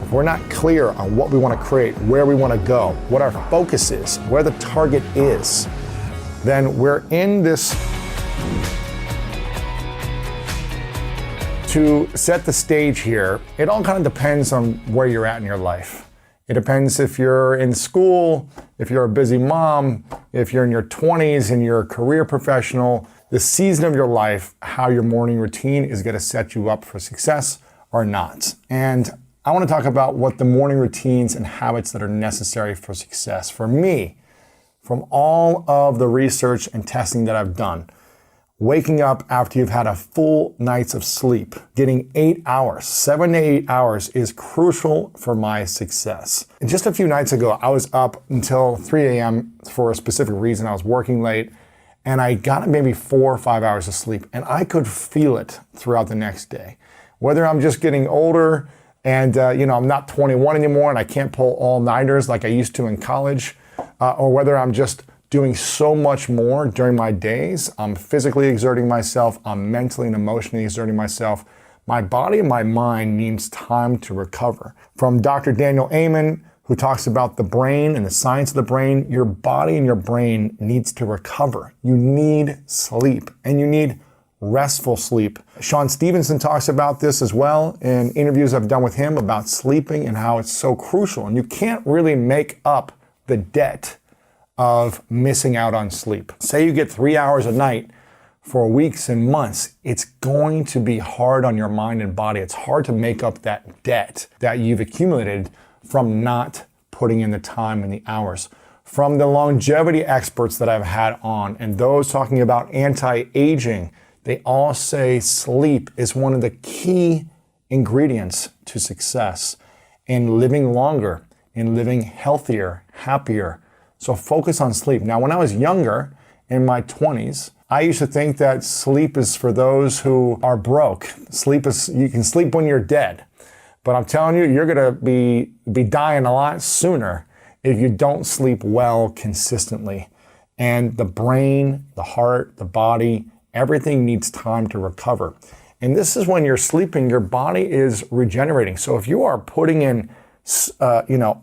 if we're not clear on what we want to create, where we want to go, what our focus is, where the target is, then we're in this. To set the stage here, it all kind of depends on where you're at in your life. It depends if you're in school, if you're a busy mom, if you're in your 20s and you're a career professional, the season of your life, how your morning routine is going to set you up for success or not. And I want to talk about what the morning routines and habits that are necessary for success. For me, from all of the research and testing that I've done, waking up after you've had a full night's of sleep, getting 8 hours, 7 to 8 hours is crucial for my success. And just a few nights ago, I was up until 3 a.m. for a specific reason. I was working late and I got maybe 4 or 5 hours of sleep and I could feel it throughout the next day. Whether I'm just getting older and I'm not 21 anymore and I can't pull all-nighters like I used to in college, or whether I'm just doing so much more during my days. I'm physically exerting myself. I'm mentally and emotionally exerting myself. My body and my mind needs time to recover. From Dr. Daniel Amen, who talks about the brain and the science of the brain, your body and your brain needs to recover. You need sleep and you need restful sleep. Sean Stevenson talks about this as well in interviews I've done with him about sleeping and how it's so crucial. And you can't really make up the debt of missing out on sleep. Say you get 3 hours a night for weeks and months, it's going to be hard on your mind and body. It's hard to make up that debt that you've accumulated from not putting in the time and the hours. From the longevity experts that I've had on and those talking about anti-aging, they all say sleep is one of the key ingredients to success in living longer, in living healthier, happier. So focus on sleep. Now, when I was younger, in my 20s, I used to think that sleep is for those who are broke. You can sleep when you're dead. But I'm telling you, you're gonna be dying a lot sooner if you don't sleep well consistently. And the brain, the heart, the body, everything needs time to recover. And this is when you're sleeping, your body is regenerating. So if you are putting in,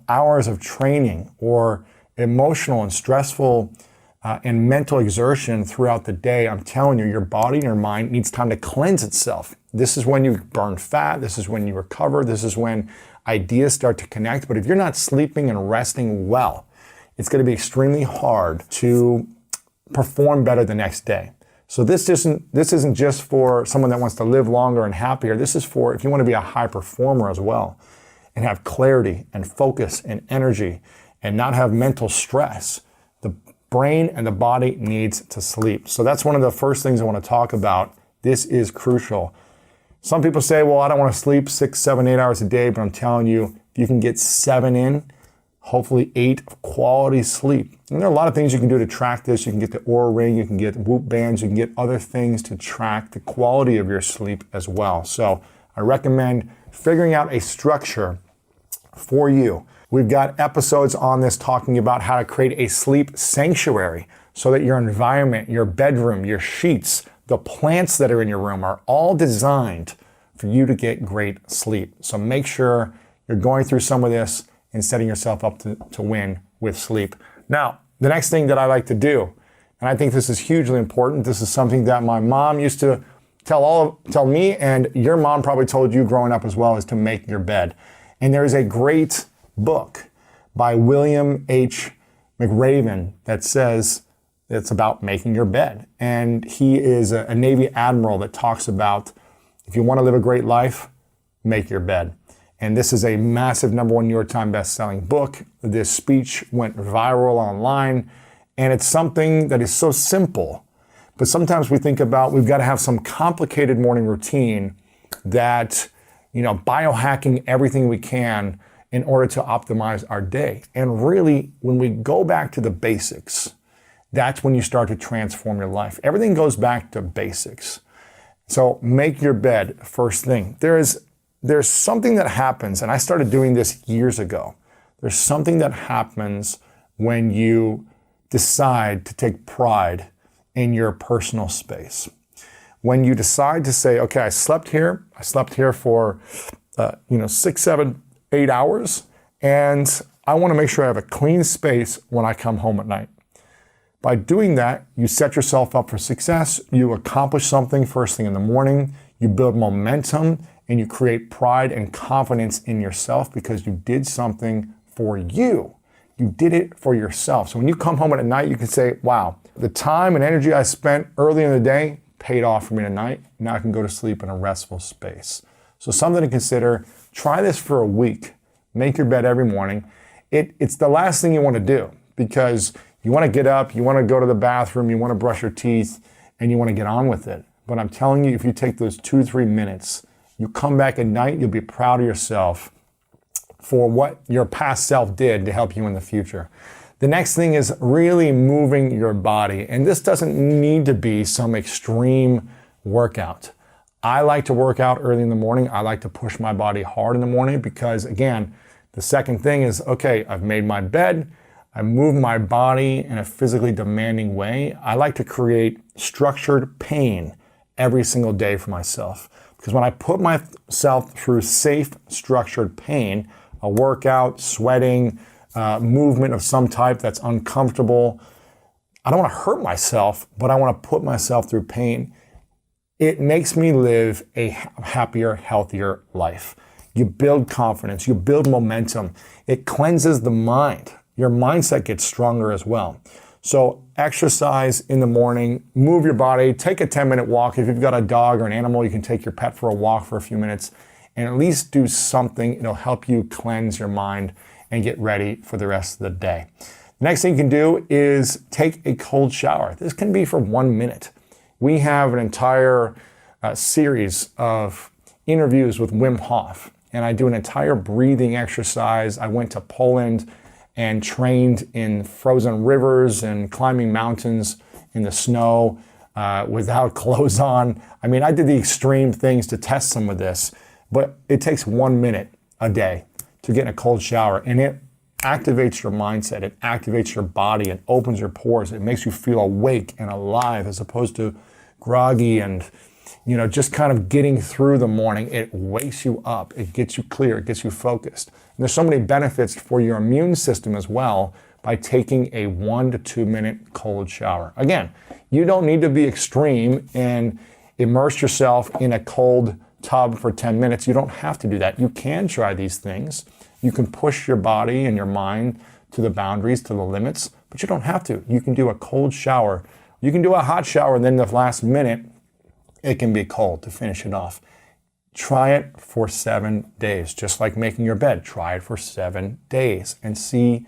hours of training or emotional and stressful and mental exertion throughout the day, I'm telling you, your body and your mind needs time to cleanse itself. This is when you burn fat. This is when you recover. This is when ideas start to connect. But if you're not sleeping and resting well, it's going to be extremely hard to perform better the next day. So this isn't just for someone that wants to live longer and happier. This is for if you want to be a high performer as well and have clarity and focus and energy and not have mental stress. The brain and the body needs to sleep. So that's one of the first things I want to talk about. This is crucial. Some people say, well, I don't want to sleep 6, 7, 8 hours a day, but I'm telling you, if you can get 7 in, hopefully 8 of quality sleep. And there are a lot of things you can do to track this. You can get the Oura Ring, you can get Whoop bands, you can get other things to track the quality of your sleep as well. So I recommend figuring out a structure for you. We've got episodes on this talking about how to create a sleep sanctuary so that your environment, your bedroom, your sheets, the plants that are in your room are all designed for you to get great sleep. So make sure you're going through some of this and setting yourself up to win with sleep. Now, the next thing that I like to do, and I think this is hugely important, this is something that my mom used to tell me, and your mom probably told you growing up as well, is to make your bed. And there is a great book by William H. McRaven that says it's about making your bed. And he is a Navy admiral that talks about if you want to live a great life, make your bed. And this is a massive #1 New York Times best-selling book. This speech went viral online, and it's something that is so simple. But sometimes we think about we've got to have some complicated morning routine that, biohacking everything we can in order to optimize our day. And really, when we go back to the basics, that's when you start to transform your life. Everything goes back to basics. So make your bed first thing. There's something that happens, and I started doing this years ago. There's something that happens when you decide to take pride in your personal space. When you decide to say, okay, I slept here for 6, 7 8 hours, and I want to make sure I have a clean space when I come home at night. By doing that, you set yourself up for success, you accomplish something first thing in the morning, you build momentum, and you create pride and confidence in yourself because you did something for you. You did it for yourself. So when you come home at night, you can say, wow, the time and energy I spent early in the day paid off for me tonight. Now I can go to sleep in a restful space. So something to consider. Try this for a week. Make your bed every morning. It's the last thing you want to do because you want to get up, you want to go to the bathroom, you want to brush your teeth, and you want to get on with it. But I'm telling you, if you take those 2-3 minutes, you come back at night, you'll be proud of yourself for what your past self did to help you in the future. The next thing is really moving your body. And this doesn't need to be some extreme workout. I like to work out early in the morning. I like to push my body hard in the morning because, again, the second thing is, okay, I've made my bed. I move my body in a physically demanding way. I like to create structured pain every single day for myself. Because when I put myself through safe, structured pain, a workout, sweating, movement of some type that's uncomfortable, I don't want to hurt myself, but I want to put myself through pain. It makes me live a happier, healthier life. You build confidence, you build momentum. It cleanses the mind. Your mindset gets stronger as well. So exercise in the morning, move your body, take a 10-minute walk. If you've got a dog or an animal, you can take your pet for a walk for a few minutes and at least do something. It'll help you cleanse your mind and get ready for the rest of the day. The next thing you can do is take a cold shower. This can be for 1 minute. We have an entire series of interviews with Wim Hof, and I do an entire breathing exercise. I went to Poland and trained in frozen rivers and climbing mountains in the snow without clothes on. I mean, I did the extreme things to test some of this, but it takes 1 minute a day to get in a cold shower, and it activates your mindset, it activates your body, it opens your pores, it makes you feel awake and alive as opposed to groggy and just kind of getting through the morning. It wakes you up, it gets you clear, it gets you focused. And there's so many benefits for your immune system as well by taking a 1 to 2 minute cold shower. Again, you don't need to be extreme and immerse yourself in a cold tub for 10 minutes. You don't have to do that. You can try these things. You can push your body and your mind to the boundaries, to the limits, but you don't have to. You can do a cold shower. You can do a hot shower, and then the last minute, it can be cold to finish it off. Try it for 7 days, just like making your bed. Try it for 7 days and see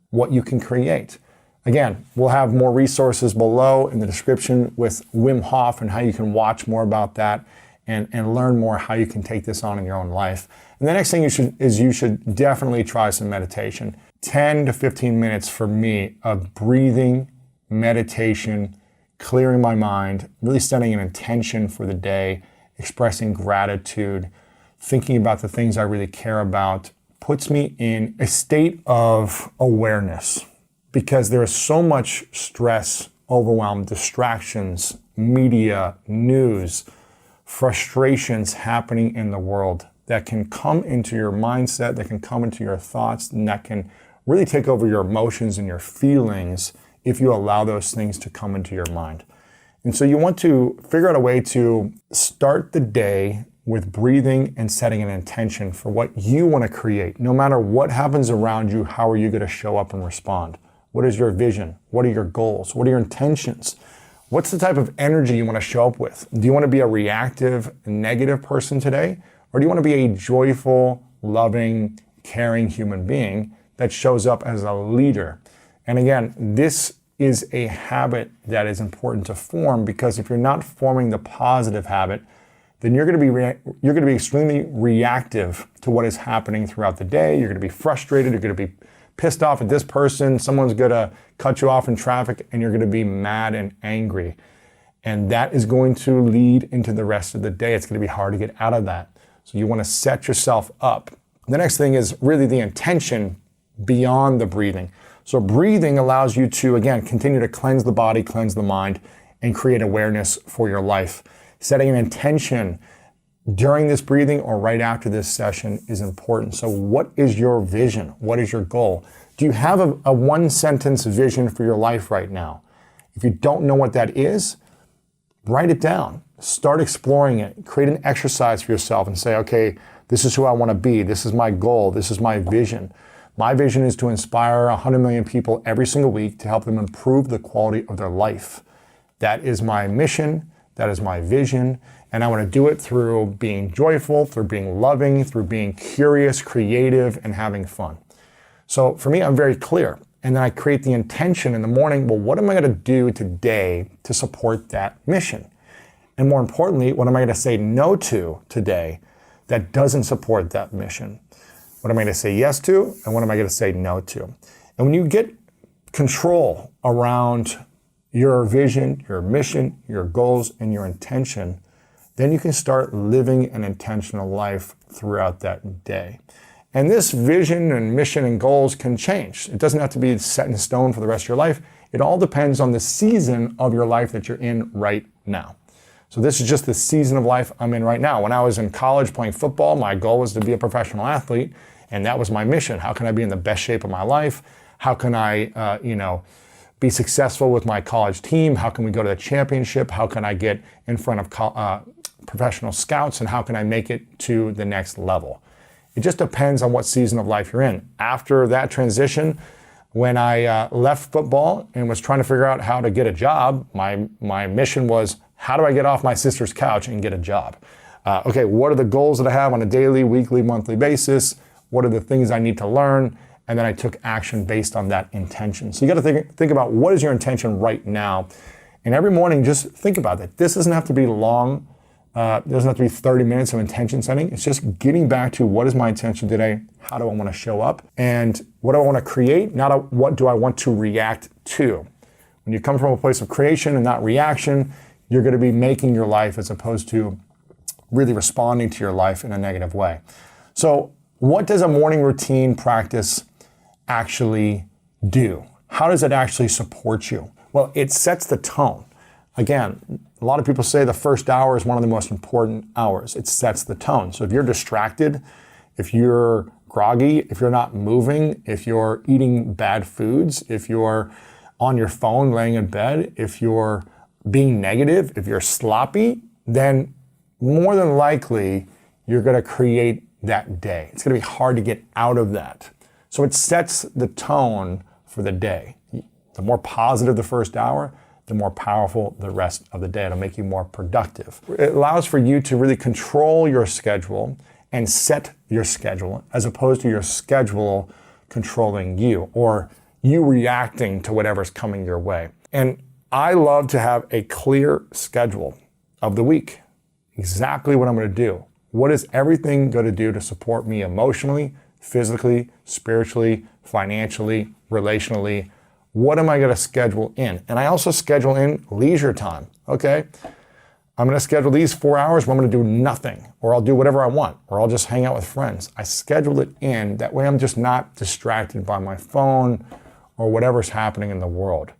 what you can create. Again, we'll have more resources below in the description with Wim Hof and how you can watch more about that and learn more how you can take this on in your own life. And the next thing you should definitely try some meditation. 10 to 15 minutes for me of breathing, meditation, clearing my mind, really setting an intention for the day, expressing gratitude, thinking about the things I really care about, puts me in a state of awareness because there is so much stress, overwhelm, distractions, media, news, frustrations happening in the world that can come into your mindset, that can come into your thoughts, and that can really take over your emotions and your feelings if you allow those things to come into your mind. And so you want to figure out a way to start the day with breathing and setting an intention for what you want to create. No matter what happens around you, how are you going to show up and respond? What is your vision? What are your goals? What are your intentions? What's the type of energy you want to show up with? Do you want to be a reactive, negative person today? Or do you want to be a joyful, loving, caring human being that shows up as a leader? And again, this is a habit that is important to form because if you're not forming the positive habit, then you're going to be extremely reactive to what is happening throughout the day. You're going to be frustrated. You're going to be pissed off at this person. Someone's going to cut you off in traffic, and you're going to be mad and angry. And that is going to lead into the rest of the day. It's going to be hard to get out of that. So you want to set yourself up. The next thing is really the intention beyond the breathing. So breathing allows you to, again, continue to cleanse the body, cleanse the mind, and create awareness for your life. Setting an intention during this breathing or right after this session is important. So what is your vision? What is your goal? Do you have a one sentence vision for your life right now? If you don't know what that is, write it down. Start exploring it. Create an exercise for yourself and say, okay, this is who I want to be. This is my goal. This is my vision. My vision is to inspire 100 million people every single week to help them improve the quality of their life. That is my mission. That is my vision. And I want to do it through being joyful, through being loving, through being curious, creative, and having fun. So for me, I'm very clear. And then I create the intention in the morning. Well, what am I going to do today to support that mission? And more importantly, what am I going to say no to today that doesn't support that mission? What am I going to say yes to? And what am I going to say no to? And when you get control around your vision, your mission, your goals, and your intention, then you can start living an intentional life throughout that day. And this vision and mission and goals can change. It doesn't have to be set in stone for the rest of your life. It all depends on the season of your life that you're in right now. So this is just the season of life I'm in right now. When I was in college playing football, my goal was to be a professional athlete, and that was my mission. How can I be in the best shape of my life? How can I, be successful with my college team? How can we go to the championship? How can I get in front of professional scouts? And how can I make it to the next level? It just depends on what season of life you're in. After that transition, when I left football and was trying to figure out how to get a job, my mission was, how do I get off my sister's couch and get a job? Okay, what are the goals that I have on a daily, weekly, monthly basis? What are the things I need to learn? And then I took action based on that intention. So you got to think about, what is your intention right now? And every morning, just think about it. This doesn't have to be long. It doesn't have to be 30 minutes of intention setting. It's just getting back to, what is my intention today? How do I want to show up? And what do I want to create? Not what do I want to react to? When you come from a place of creation and not reaction, you're going to be making your life as opposed to really responding to your life in a negative way. So what does a morning routine practice actually do? How does it actually support you? Well, it sets the tone. Again, a lot of people say the first hour is one of the most important hours. It sets the tone. So if you're distracted, if you're groggy, if you're not moving, if you're eating bad foods, if you're on your phone laying in bed, if you're being negative, if you're sloppy, then more than likely you're going to create that day. It's going to be hard to get out of that. So it sets the tone for the day. The more positive the first hour, the more powerful the rest of the day. It'll make you more productive. It allows for you to really control your schedule and set your schedule, as opposed to your schedule controlling you, or you reacting to whatever's coming your way. And I love to have a clear schedule of the week. Exactly what I'm going to do. What is everything going to do to support me emotionally, physically, spiritually, financially, relationally? What am I going to schedule in? And I also schedule in leisure time. Okay, I'm going to schedule these 4 hours where I'm going to do nothing, or I'll do whatever I want, or I'll just hang out with friends. I schedule it in. That way I'm just not distracted by my phone or whatever's happening in the world.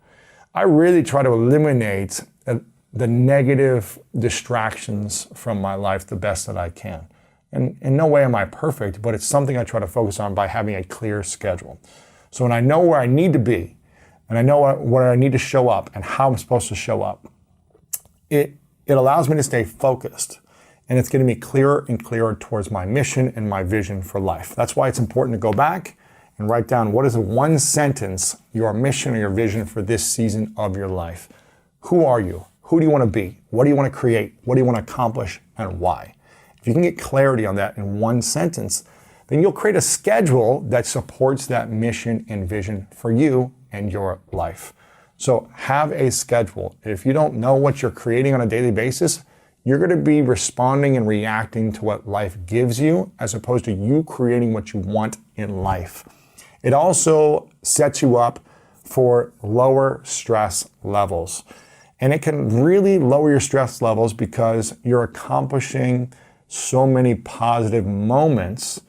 I really try to eliminate the negative distractions from my life the best that I can. And in no way am I perfect, but it's something I try to focus on by having a clear schedule. So when I know where I need to be, and I know where I need to show up and how I'm supposed to show up, it allows me to stay focused. And it's getting me clearer and clearer towards my mission and my vision for life. That's why it's important to go back and write down, what is the one sentence, your mission or your vision for this season of your life? Who are you? Who do you want to be? What do you want to create? What do you want to accomplish, and why? If you can get clarity on that in one sentence, then you'll create a schedule that supports that mission and vision for you and your life. So have a schedule. If you don't know what you're creating on a daily basis, you're going to be responding and reacting to what life gives you, as opposed to you creating what you want in life. It also sets you up for lower stress levels. And it can really lower your stress levels because you're accomplishing so many positive moments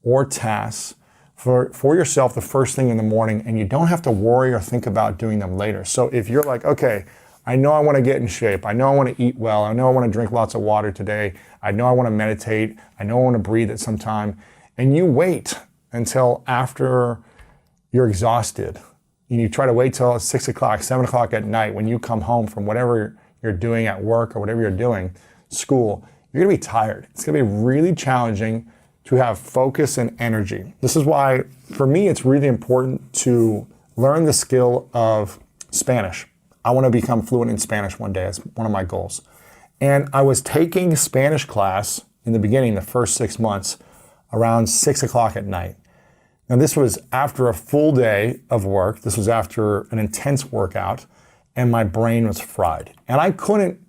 or tasks for yourself the first thing in the morning, and you don't have to worry or think about doing them later. So if you're like, okay, I know I want to get in shape. I know I want to eat well. I know I want to drink lots of water today. I know I want to meditate. I know I want to breathe at some time. And you wait until after you're exhausted. And you try to wait till 6 o'clock, 7 o'clock at night when you come home from whatever you're doing at work or whatever you're doing, school. You're going to be tired. It's going to be really challenging to have focus and energy. This is why, for me, it's really important to learn the skill of Spanish. I want to become fluent in Spanish one day. It's one of my goals. And I was taking Spanish class in the beginning, the first 6 months, around 6 o'clock at night. Now, this was after a full day of work. This was after an intense workout, and my brain was fried. And I couldn't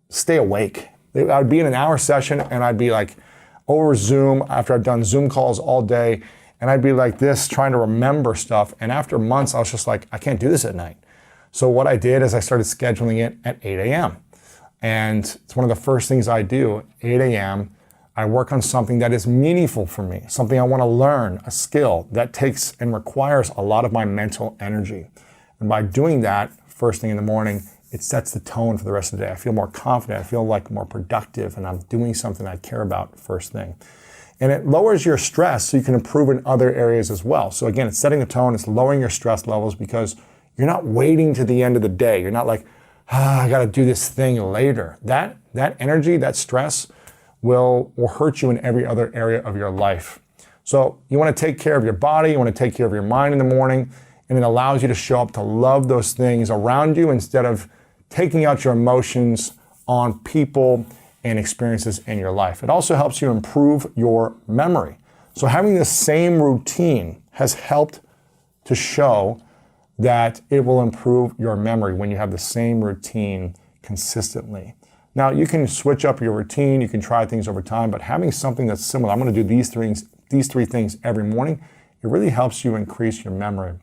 stay awake. I'd be in an hour session, and I'd be like over Zoom after I'd done Zoom calls all day, and I'd be like this, trying to remember stuff. And after months, I was just like, I can't do this at night. So what I did is I started scheduling it at 8 a.m. And it's one of the first things I do, 8 a.m., I work on something that is meaningful for me, something I want to learn, a skill that takes and requires a lot of my mental energy. And by doing that first thing in the morning, it sets the tone for the rest of the day. I feel more confident, I feel like more productive, and I'm doing something I care about first thing. And it lowers your stress so you can improve in other areas as well. So again, it's setting the tone, it's lowering your stress levels because you're not waiting to the end of the day. You're not like, I got to do this thing later. That energy, that stress will hurt you in every other area of your life. So you want to take care of your body, you want to take care of your mind in the morning, and it allows you to show up to love those things around you instead of taking out your emotions on people and experiences in your life. It also helps you improve your memory. So having the same routine has helped to show that it will improve your memory when you have the same routine consistently. Now, you can switch up your routine, you can try things over time, but having something that's similar, I'm going to do these three things every morning, it really helps you increase your memory.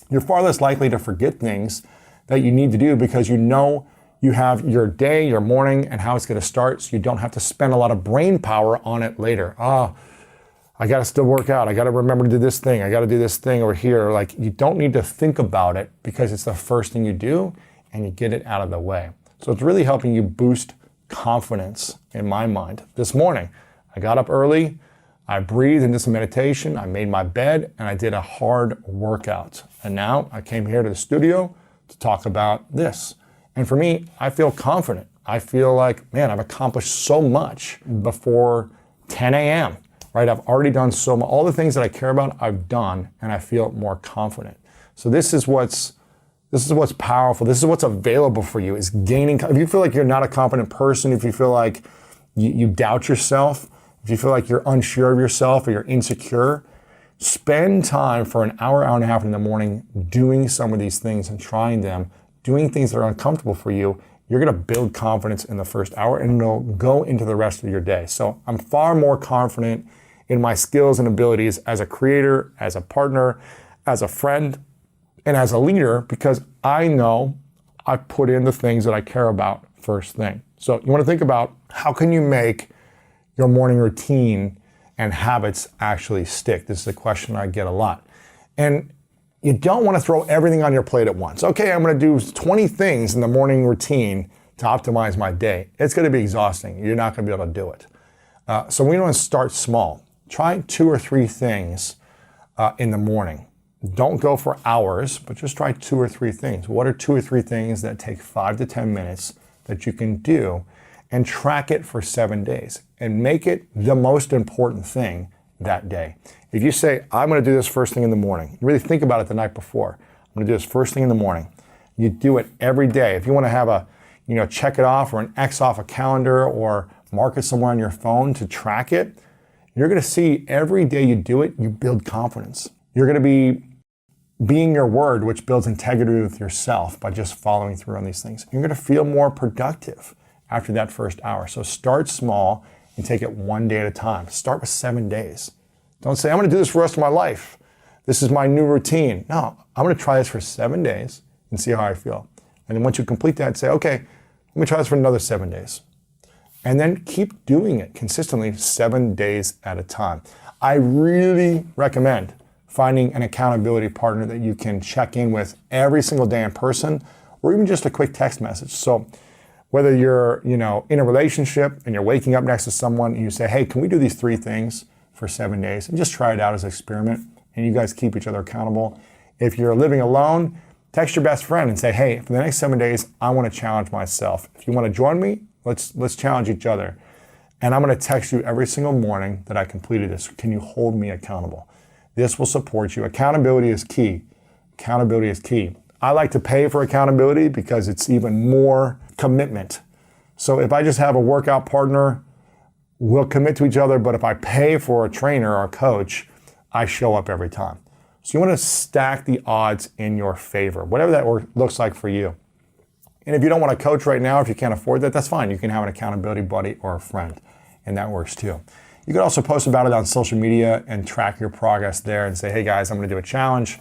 You're far less likely to forget things that you need to do because you know you have your day, your morning, and how it's going to start, so you don't have to spend a lot of brain power on it later. I got to still work out. I got to remember to do this thing. I got to do this thing over here. Like, you don't need to think about it because it's the first thing you do and you get it out of the way. So it's really helping you boost confidence in my mind. This morning, I got up early, I breathed into some meditation, I made my bed, and I did a hard workout. And now I came here to the studio to talk about this. And for me, I feel confident. I feel like, man, I've accomplished so much before 10 a.m., right? I've already done so much. All the things that I care about, I've done, and I feel more confident. So this is what's powerful. This is what's available for you, is gaining. If you feel like you're not a confident person, if you feel like you doubt yourself, if you feel like you're unsure of yourself or you're insecure, spend time for an hour, hour and a half in the morning doing some of these things and trying them, doing things that are uncomfortable for you. You're going to build confidence in the first hour and it'll go into the rest of your day. So I'm far more confident in my skills and abilities as a creator, as a partner, as a friend, and as a leader, because I know I put in the things that I care about first thing. So you want to think about, how can you make your morning routine and habits actually stick? This is a question I get a lot. And you don't want to throw everything on your plate at once. Okay, I'm going to do 20 things in the morning routine to optimize my day. It's going to be exhausting. You're not going to be able to do it. So we want to start small. Try 2 or 3 things in the morning. Don't go for hours, but just try 2 or 3 things. What are 2 or 3 things that take 5 to 10 minutes that you can do, and track it for 7 days and make it the most important thing that day. If you say, I'm going to do this first thing in the morning, you really think about it the night before. I'm going to do this first thing in the morning. You do it every day. If you want to have a, check it off or an X off a calendar or mark it somewhere on your phone to track it, you're going to see every day you do it, you build confidence. You're going to be being your word, which builds integrity with yourself by just following through on these things. You're going to feel more productive after that first hour. So start small and take it one day at a time. Start with 7 days. Don't say, I'm going to do this for the rest of my life. This is my new routine. No, I'm going to try this for 7 days and see how I feel. And then once you complete that, say, okay, let me try this for another 7 days. And then keep doing it consistently 7 days at a time. I really recommend finding an accountability partner that you can check in with every single day in person or even just a quick text message. So whether you're, in a relationship and you're waking up next to someone and you say, hey, can we do these 3 things for 7 days and just try it out as an experiment, and you guys keep each other accountable. If you're living alone, text your best friend and say, hey, for the next 7 days, I want to challenge myself. If you want to join me, let's challenge each other. And I'm going to text you every single morning that I completed this. Can you hold me accountable? This will support you. Accountability is key. Accountability is key. I like to pay for accountability because it's even more commitment. So if I just have a workout partner, we'll commit to each other, but if I pay for a trainer or a coach, I show up every time. So you want to stack the odds in your favor, whatever that looks like for you. And if you don't want a coach right now, if you can't afford that, that's fine. You can have an accountability buddy or a friend, and that works too. You can also post about it on social media and track your progress there and say, hey guys, I'm going to do a challenge,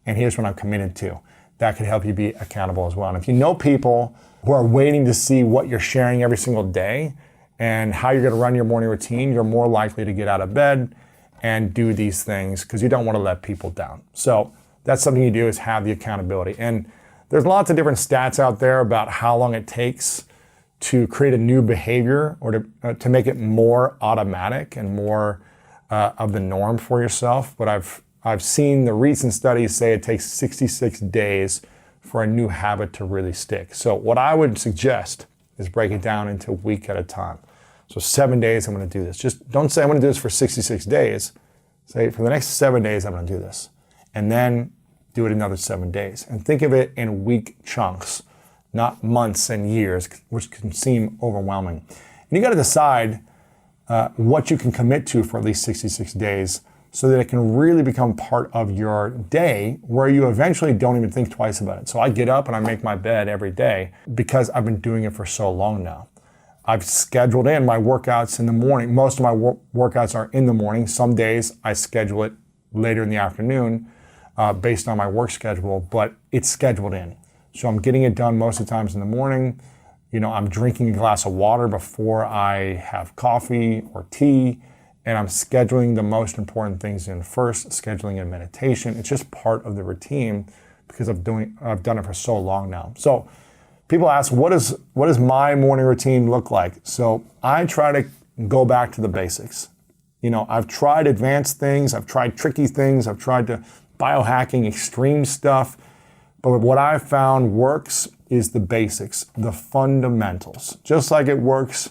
and here's what I'm committed to. That could help you be accountable as well. And if you know people who are waiting to see what you're sharing every single day and how you're going to run your morning routine, you're more likely to get out of bed and do these things because you don't want to let people down. So that's something you do, is have the accountability. And there's lots of different stats out there about how long it takes to create a new behavior or to make it more automatic and more of the norm for yourself. But I've seen the recent studies say it takes 66 days for a new habit to really stick. So what I would suggest is break it down into a week at a time. So 7 days, I'm going to do this. Just don't say I'm going to do this for 66 days. Say for the next 7 days, I'm going to do this. And then do it another 7 days. And think of it in week chunks, not months and years, which can seem overwhelming. And you got to decide what you can commit to for at least 66 days so that it can really become part of your day where you eventually don't even think twice about it. So I get up and I make my bed every day because I've been doing it for so long now. I've scheduled in my workouts in the morning. Most of my workouts are in the morning. Some days I schedule it later in the afternoon based on my work schedule, but it's scheduled in. So I'm getting it done most of the times in the morning. I'm drinking a glass of water before I have coffee or tea, and I'm scheduling the most important things in first, scheduling in meditation. It's just part of the routine because I've done it for so long now. So people ask, what does my morning routine look like? So I try to go back to the basics. I've tried advanced things, I've tried tricky things, I've tried to biohacking extreme stuff, but what I've found works is the basics, the fundamentals. Just like it works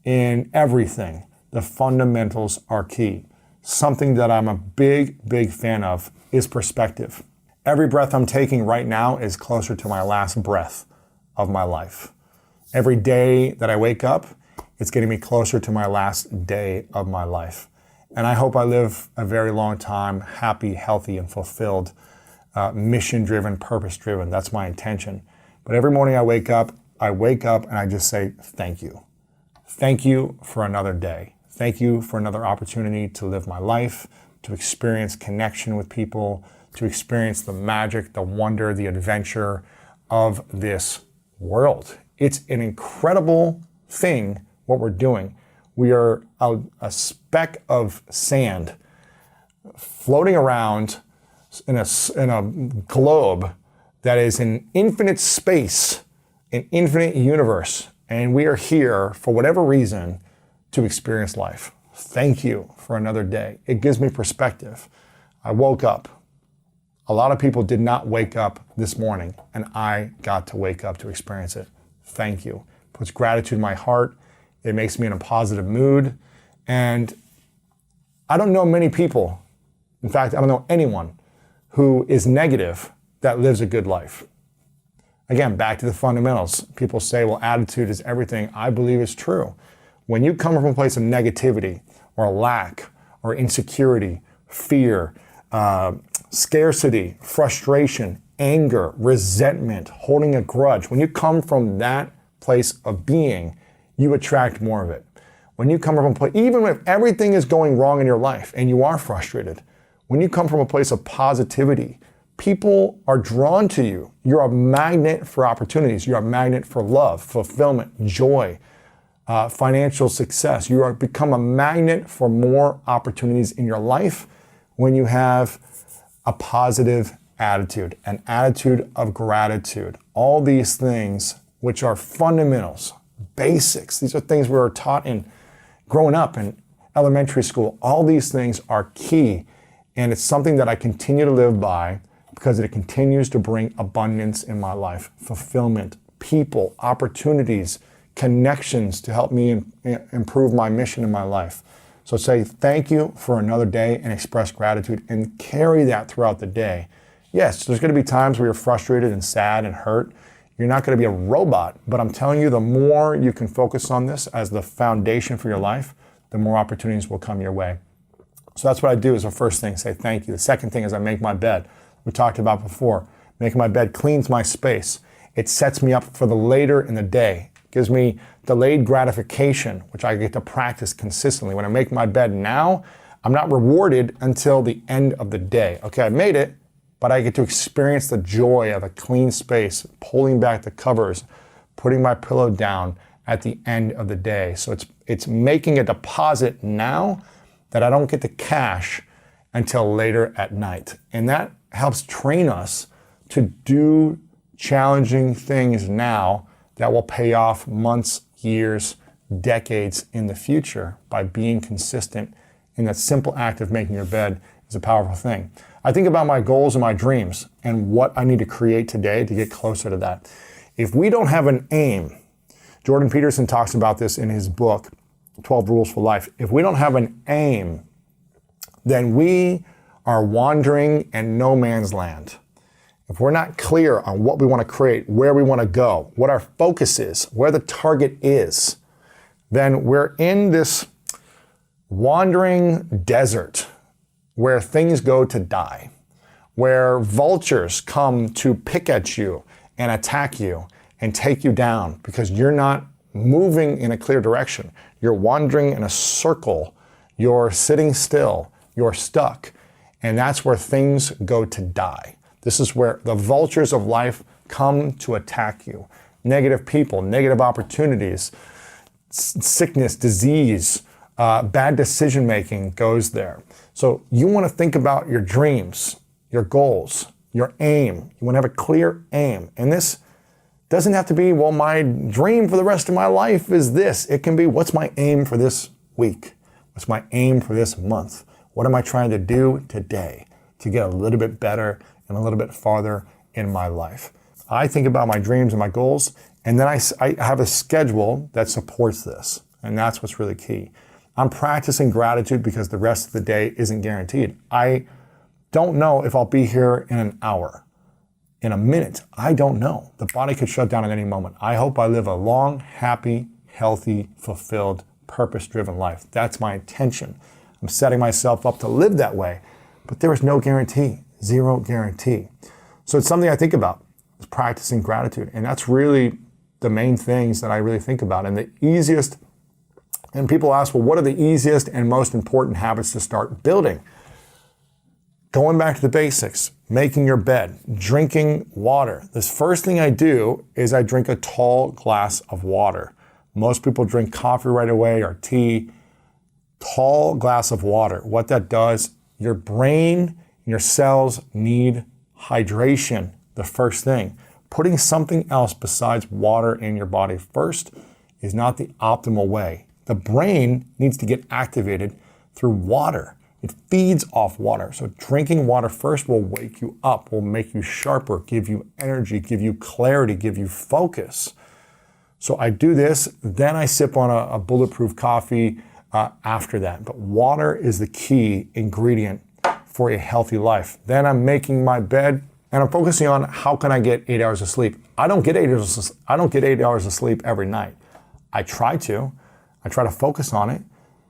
in everything, the fundamentals are key. Something that I'm a big, big fan of is perspective. Every breath I'm taking right now is closer to my last breath of my life. Every day that I wake up, it's getting me closer to my last day of my life. And I hope I live a very long time, happy, healthy, and fulfilled, mission-driven, purpose-driven. That's my intention. But every morning I wake up and I just say, thank you. Thank you for another day. Thank you for another opportunity to live my life, to experience connection with people, to experience the magic, the wonder, the adventure of this world. It's an incredible thing what we're doing. We are a speck of sand floating around in a globe that is in infinite space, an infinite universe, and we are here for whatever reason to experience life. Thank you for another day. It gives me perspective. I woke up. A lot of people did not wake up this morning, and I got to wake up to experience it. Thank you. It puts gratitude in my heart. It makes me in a positive mood. And I don't know many people, in fact, I don't know anyone who is negative that lives a good life. Again, back to the fundamentals. People say, well, attitude is everything. I believe it's true. When you come from a place of negativity or lack or insecurity, fear, scarcity, frustration, anger, resentment, holding a grudge, when you come from that place of being, you attract more of it. When you come from a place, even if everything is going wrong in your life and you are frustrated, when you come from a place of positivity, people are drawn to you. You're a magnet for opportunities. You're a magnet for love, fulfillment, joy, financial success. You are become a magnet for more opportunities in your life when you have a positive attitude, an attitude of gratitude. All these things, which are fundamentals, basics, these are things we were taught in growing up in elementary school. All these things are key, and it's something that I continue to live by because it continues to bring abundance in my life, fulfillment, people, opportunities, connections to help me improve my mission in my life. So say thank you for another day and express gratitude and carry that throughout the day. Yes, there's going to be times where you're frustrated and sad and hurt. You're not going to be a robot, but I'm telling you, the more you can focus on this as the foundation for your life, the more opportunities will come your way. So that's what I do as the first thing, say thank you. The second thing is I make my bed. We talked about before. Making my bed cleans my space. It sets me up for the later in the day. It gives me delayed gratification, which I get to practice consistently. When I make my bed now, I'm not rewarded until the end of the day. Okay, I made it, but I get to experience the joy of a clean space, pulling back the covers, putting my pillow down at the end of the day. So it's making a deposit now that I don't get to cash until later at night. And that helps train us to do challenging things now that will pay off months, years, decades in the future by being consistent. And that simple act of making your bed is a powerful thing. I think about my goals and my dreams and what I need to create today to get closer to that. If we don't have an aim, Jordan Peterson talks about this in his book, 12 Rules for Life. If we don't have an aim, then we are wandering in no man's land. If we're not clear on what we want to create, where we want to go, what our focus is, where the target is, then we're in this wandering desert where things go to die, where vultures come to pick at you and attack you and take you down because you're not moving in a clear direction. You're wandering in a circle. You're sitting still. You're stuck. And that's where things go to die. This is where the vultures of life come to attack you. Negative people, negative opportunities, sickness, disease, bad decision making goes there. So you want to think about your dreams, your goals, your aim. You want to have a clear aim. And this doesn't have to be, well, my dream for the rest of my life is this. It can be, what's my aim for this week? What's my aim for this month? What am I trying to do today to get a little bit better and a little bit farther in my life? I think about my dreams and my goals, and then I have a schedule that supports this. And that's what's really key. I'm practicing gratitude because the rest of the day isn't guaranteed. I don't know if I'll be here in an hour, in a minute. I don't know. The body could shut down at any moment. I hope I live a long, happy, healthy, fulfilled, purpose-driven life. That's my intention. I'm setting myself up to live that way, but there is no guarantee, zero guarantee. So it's something I think about, is practicing gratitude. And that's really the main things that I really think about. And the easiest, and people ask, well, what are the easiest and most important habits to start building? Going back to the basics, making your bed, drinking water. This first thing I do is I drink a tall glass of water. Most people drink coffee right away or tea. Tall glass of water. What that does, your brain and your cells need hydration, the first thing. Putting something else besides water in your body first is not the optimal way. The brain needs to get activated through water. It feeds off water. So drinking water first will wake you up, will make you sharper, give you energy, give you clarity, give you focus. So I do this, then I sip on a bulletproof coffee after that. But water is the key ingredient for a healthy life. Then I'm making my bed and I'm focusing on how can I get 8 hours of sleep. I don't get 8 hours of sleep every night. I try to focus on it,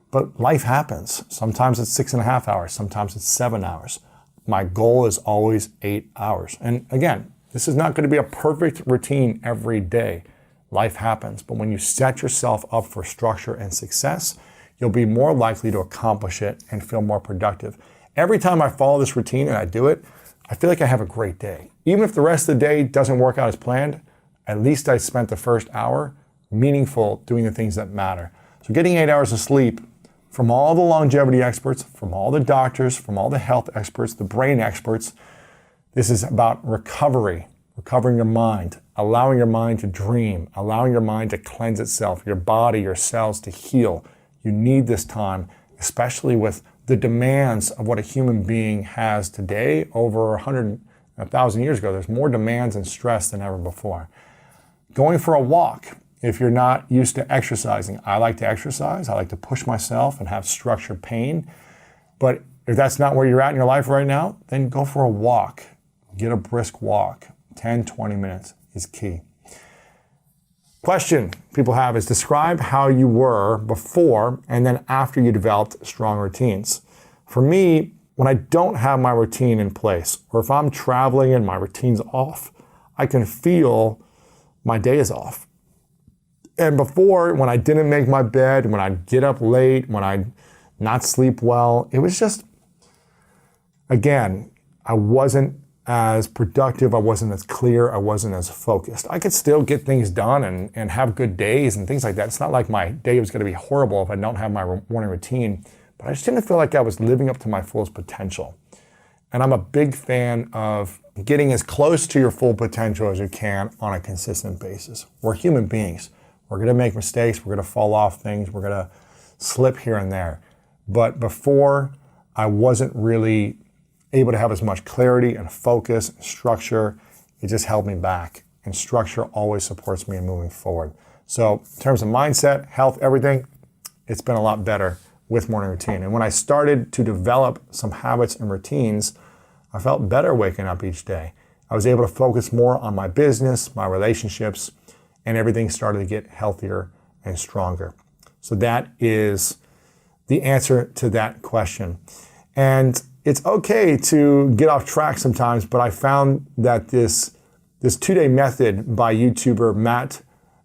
but life happens. Sometimes it's 6.5 hours, sometimes it's 7 hours. My goal is always 8 hours. And again, this is not going to be a perfect routine every day. Life happens, but when you set yourself up for structure and success, you'll be more likely to accomplish it and feel more productive. Every time I follow this routine and I do it, I feel like I have a great day. Even if the rest of the day doesn't work out as planned, at least I spent the first hour meaningful doing the things that matter. So getting 8 hours of sleep, from all the longevity experts, from all the doctors, from all the health experts, the brain experts, This is about recovery, recovering your mind, allowing your mind to dream, allowing your mind to cleanse itself, your body, your cells to heal. You need this time, especially with the demands of what a human being has today. Over 1,000 years ago, there's more demands and stress than ever before. Going for a walk, if you're not used to exercising. I like to exercise. I like to push myself and have structured pain. But if that's not where you're at in your life right now, then go for a walk. Get a brisk walk. 10, 20 minutes is key. Question people have is describe how you were before and then after you developed strong routines. For me, when I don't have my routine in place, or if I'm traveling and my routine's off, I can feel my day is off. And before, when I didn't make my bed, when I'd get up late, when I'd not sleep well, it was just, again, I wasn't as productive, I wasn't as clear, I wasn't as focused. I could still get things done and have good days and things like that. It's not like my day was gonna be horrible if I don't have my morning routine, but I just didn't feel like I was living up to my fullest potential. And I'm a big fan of getting as close to your full potential as you can on a consistent basis. We're human beings. We're gonna make mistakes, we're gonna fall off things, we're gonna slip here and there. But before, I wasn't really able to have as much clarity and focus and structure. It just held me back. And structure always supports me in moving forward. So in terms of mindset, health, everything, it's been a lot better with morning routine. And when I started to develop some habits and routines, I felt better waking up each day. I was able to focus more on my business, my relationships, and everything started to get healthier and stronger. So that is the answer to that question. And it's okay to get off track sometimes, but I found that this 2-day method by YouTuber Matt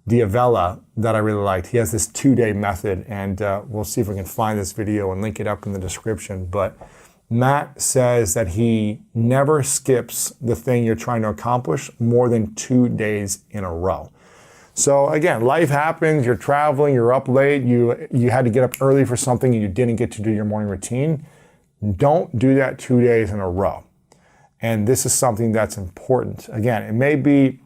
D'Avella that I really liked. He has this 2-day method, and we'll see if we can find this video and link it up in the description. But Matt says that he never skips the thing you're trying to accomplish more than 2 days in a row. So again, life happens, you're traveling, you're up late, you had to get up early for something and you didn't get to do your morning routine. Don't do that 2 days in a row. And this is something that's important. Again, it may be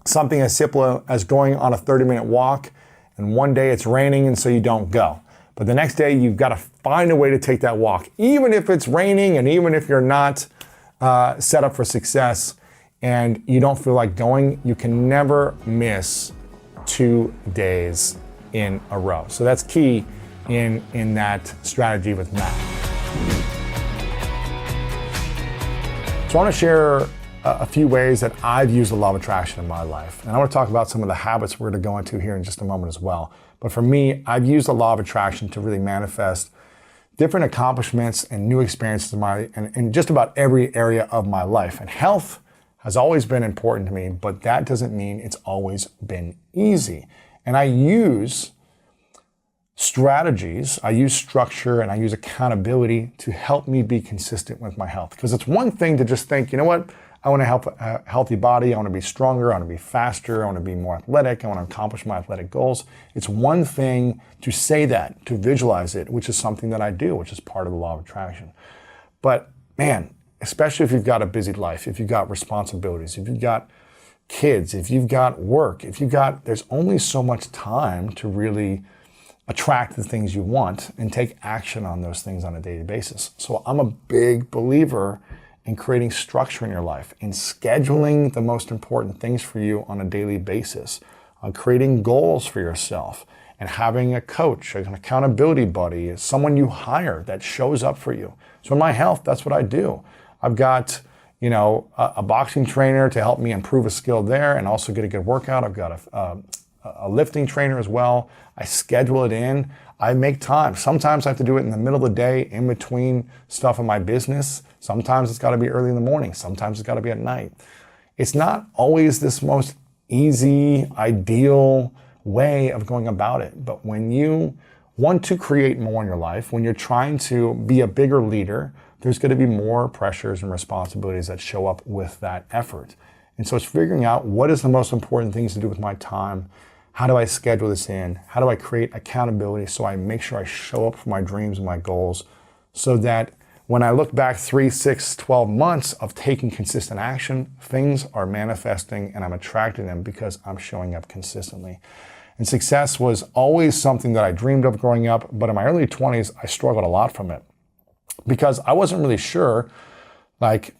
something as simple as going on a 30-minute walk, and one day it's raining and so you don't go. But the next day you've got to find a way to take that walk. Even if it's raining and even if you're not set up for success and you don't feel like going, you can never miss 2 days in a row. So that's key in that strategy with Matt. So I want to share a few ways that I've used the law of attraction in my life. And I want to talk about some of the habits we're going to go into here in just a moment as well. But for me, I've used the law of attraction to really manifest different accomplishments and new experiences in just about every area of my life. And health has always been important to me, but that doesn't mean it's always been easy. And I use strategies, I use structure, and I use accountability to help me be consistent with my health. Because it's one thing to just think, you know what, I want to have a healthy body, I want to be stronger, I want to be faster, I want to be more athletic, I want to accomplish my athletic goals. It's one thing to say that, to visualize it, which is something that I do, which is part of the law of attraction. But man, especially if you've got a busy life, if you've got responsibilities, if you've got kids, if you've got work, there's only so much time to really attract the things you want and take action on those things on a daily basis. So I'm a big believer in creating structure in your life, in scheduling the most important things for you on a daily basis, on creating goals for yourself, and having a coach, an accountability buddy, someone you hire that shows up for you. So in my health, that's what I do. I've got, a boxing trainer to help me improve a skill there and also get a good workout. I've got a lifting trainer as well. I schedule it in. I make time. Sometimes I have to do it in the middle of the day, in between stuff in my business. Sometimes it's got to be early in the morning. Sometimes it's got to be at night. It's not always this most easy, ideal way of going about it. But when you want to create more in your life, when you're trying to be a bigger leader, there's going to be more pressures and responsibilities that show up with that effort. And so it's figuring out what is the most important things to do with my time. How do I schedule this in? How do I create accountability so I make sure I show up for my dreams and my goals so that when I look back 3, 6, 12 months of taking consistent action, things are manifesting and I'm attracting them because I'm showing up consistently. And success was always something that I dreamed of growing up, but in my early 20s, I struggled a lot from it because I wasn't really sure, like,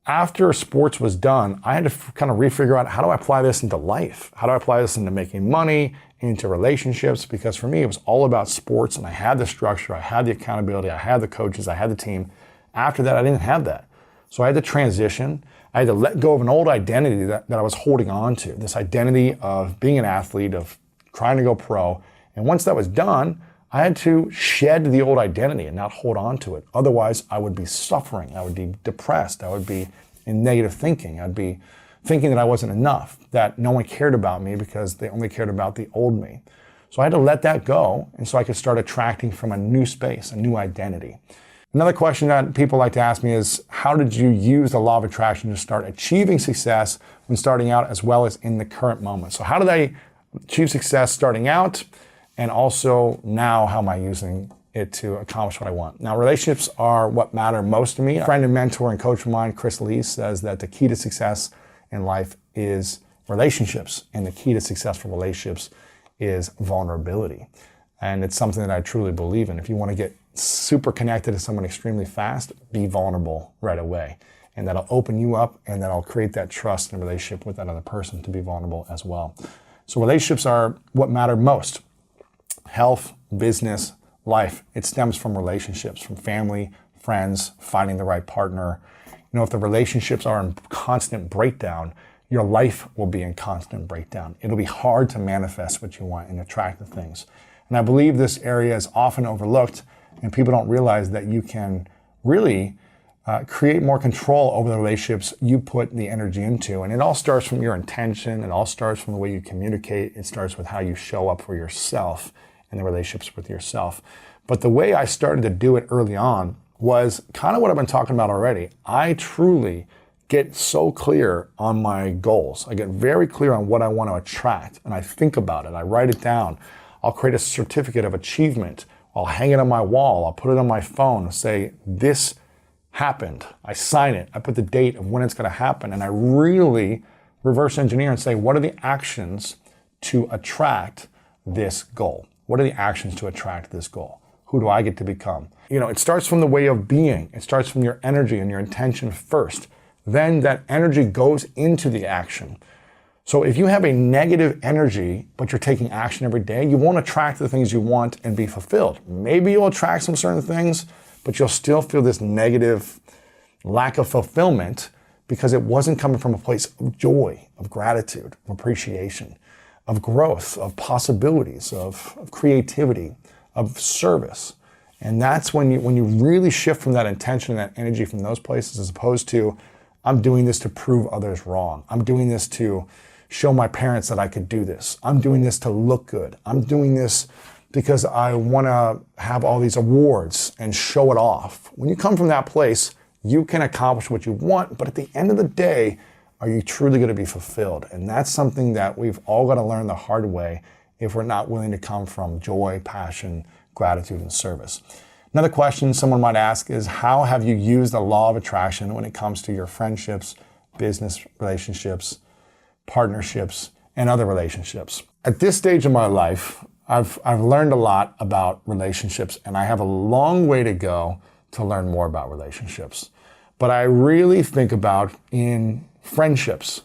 after sports was done, I had to kind of refigure out, how do I apply this into life? How do I apply this into making money, into relationships? Because for me, it was all about sports and I had the structure, I had the accountability, I had the coaches, I had the team. After that, I didn't have that. So I had to transition. I had to let go of an old identity that I was holding on to, this identity of being an athlete, of trying to go pro. And once that was done, I had to shed the old identity and not hold on to it. Otherwise, I would be suffering. I would be depressed. I would be in negative thinking. I'd be thinking that I wasn't enough, that no one cared about me because they only cared about the old me. So I had to let that go, and so I could start attracting from a new space, a new identity. Another question that people like to ask me is, how did you use the law of attraction to start achieving success when starting out as well as in the current moment? So how did I achieve success starting out? And also now, how am I using it to accomplish what I want? Now, relationships are what matter most to me. A friend and mentor and coach of mine, Chris Lee, says that the key to success in life is relationships. And the key to successful relationships is vulnerability. And it's something that I truly believe in. If you want to get super connected to someone extremely fast, be vulnerable right away. And that'll open you up and that'll create that trust in a relationship with that other person to be vulnerable as well. So relationships are what matter most. Health, business, life, it stems from relationships, from family, friends, finding the right partner. You know, if the relationships are in constant breakdown, your life will be in constant breakdown. It'll be hard to manifest what you want and attract the things. And I believe this area is often overlooked and people don't realize that you can really create more control over the relationships you put the energy into. And it all starts from your intention. It all starts from the way you communicate. It starts with how you show up for yourself and the relationships with yourself. But the way I started to do it early on was kind of what I've been talking about already. I truly get so clear on my goals. I get very clear on what I want to attract, and I think about it. I write it down. I'll create a certificate of achievement. I'll hang it on my wall. I'll put it on my phone and say, this happened. I sign it. I put the date of when it's going to happen, and I really reverse engineer and say, what are the actions to attract this goal? What are the actions to attract this goal? Who do I get to become? You know, it starts from the way of being. It starts from your energy and your intention first. Then that energy goes into the action. So if you have a negative energy, but you're taking action every day, you won't attract the things you want and be fulfilled. Maybe you'll attract some certain things, but you'll still feel this negative lack of fulfillment because it wasn't coming from a place of joy, of gratitude, of appreciation, of growth, of possibilities, of creativity, of service. And that's when you really shift from that intention and that energy from those places, as opposed to, I'm doing this to prove others wrong. I'm doing this to show my parents that I could do this. I'm doing this to look good. I'm doing this because I want to have all these awards and show it off. When you come from that place, you can accomplish what you want, but at the end of the day, are you truly going to be fulfilled? And that's something that we've all got to learn the hard way if we're not willing to come from joy, passion, gratitude, and service. Another question someone might ask is, how have you used the law of attraction when it comes to your friendships, business relationships, partnerships, and other relationships? At this stage of my life, I've learned a lot about relationships, and I have a long way to go to learn more about relationships. But I really think about in friendships,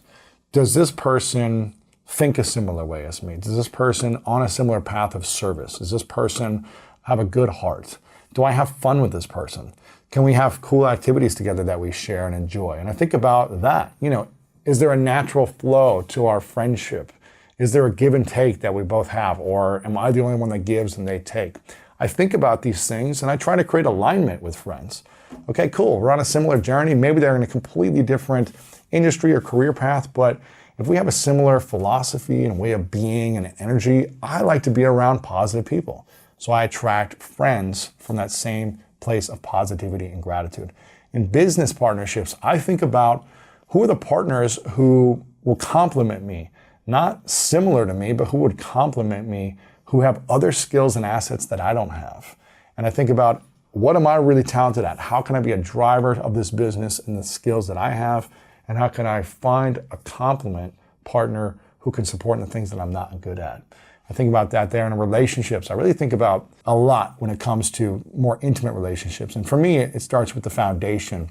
does this person think a similar way as me? Does this person on a similar path of service? Does this person have a good heart? Do I have fun with this person? Can we have cool activities together that we share and enjoy? And I think about that. You know, is there a natural flow to our friendship? Is there a give and take that we both have? Or am I the only one that gives and they take? I think about these things and I try to create alignment with friends. Okay, cool. We're on a similar journey. Maybe they're in a completely different industry or career path, but if we have a similar philosophy and way of being and energy, I like to be around positive people. So I attract friends from that same place of positivity and gratitude. In business partnerships, I think about who are the partners who will complement me, not similar to me, but who would complement me, who have other skills and assets that I don't have. And I think about what am I really talented at? How can I be a driver of this business and the skills that I have? And how can I find a complement partner who can support in the things that I'm not good at? I think about that there in relationships. I really think about a lot when it comes to more intimate relationships. And for me, it starts with the foundation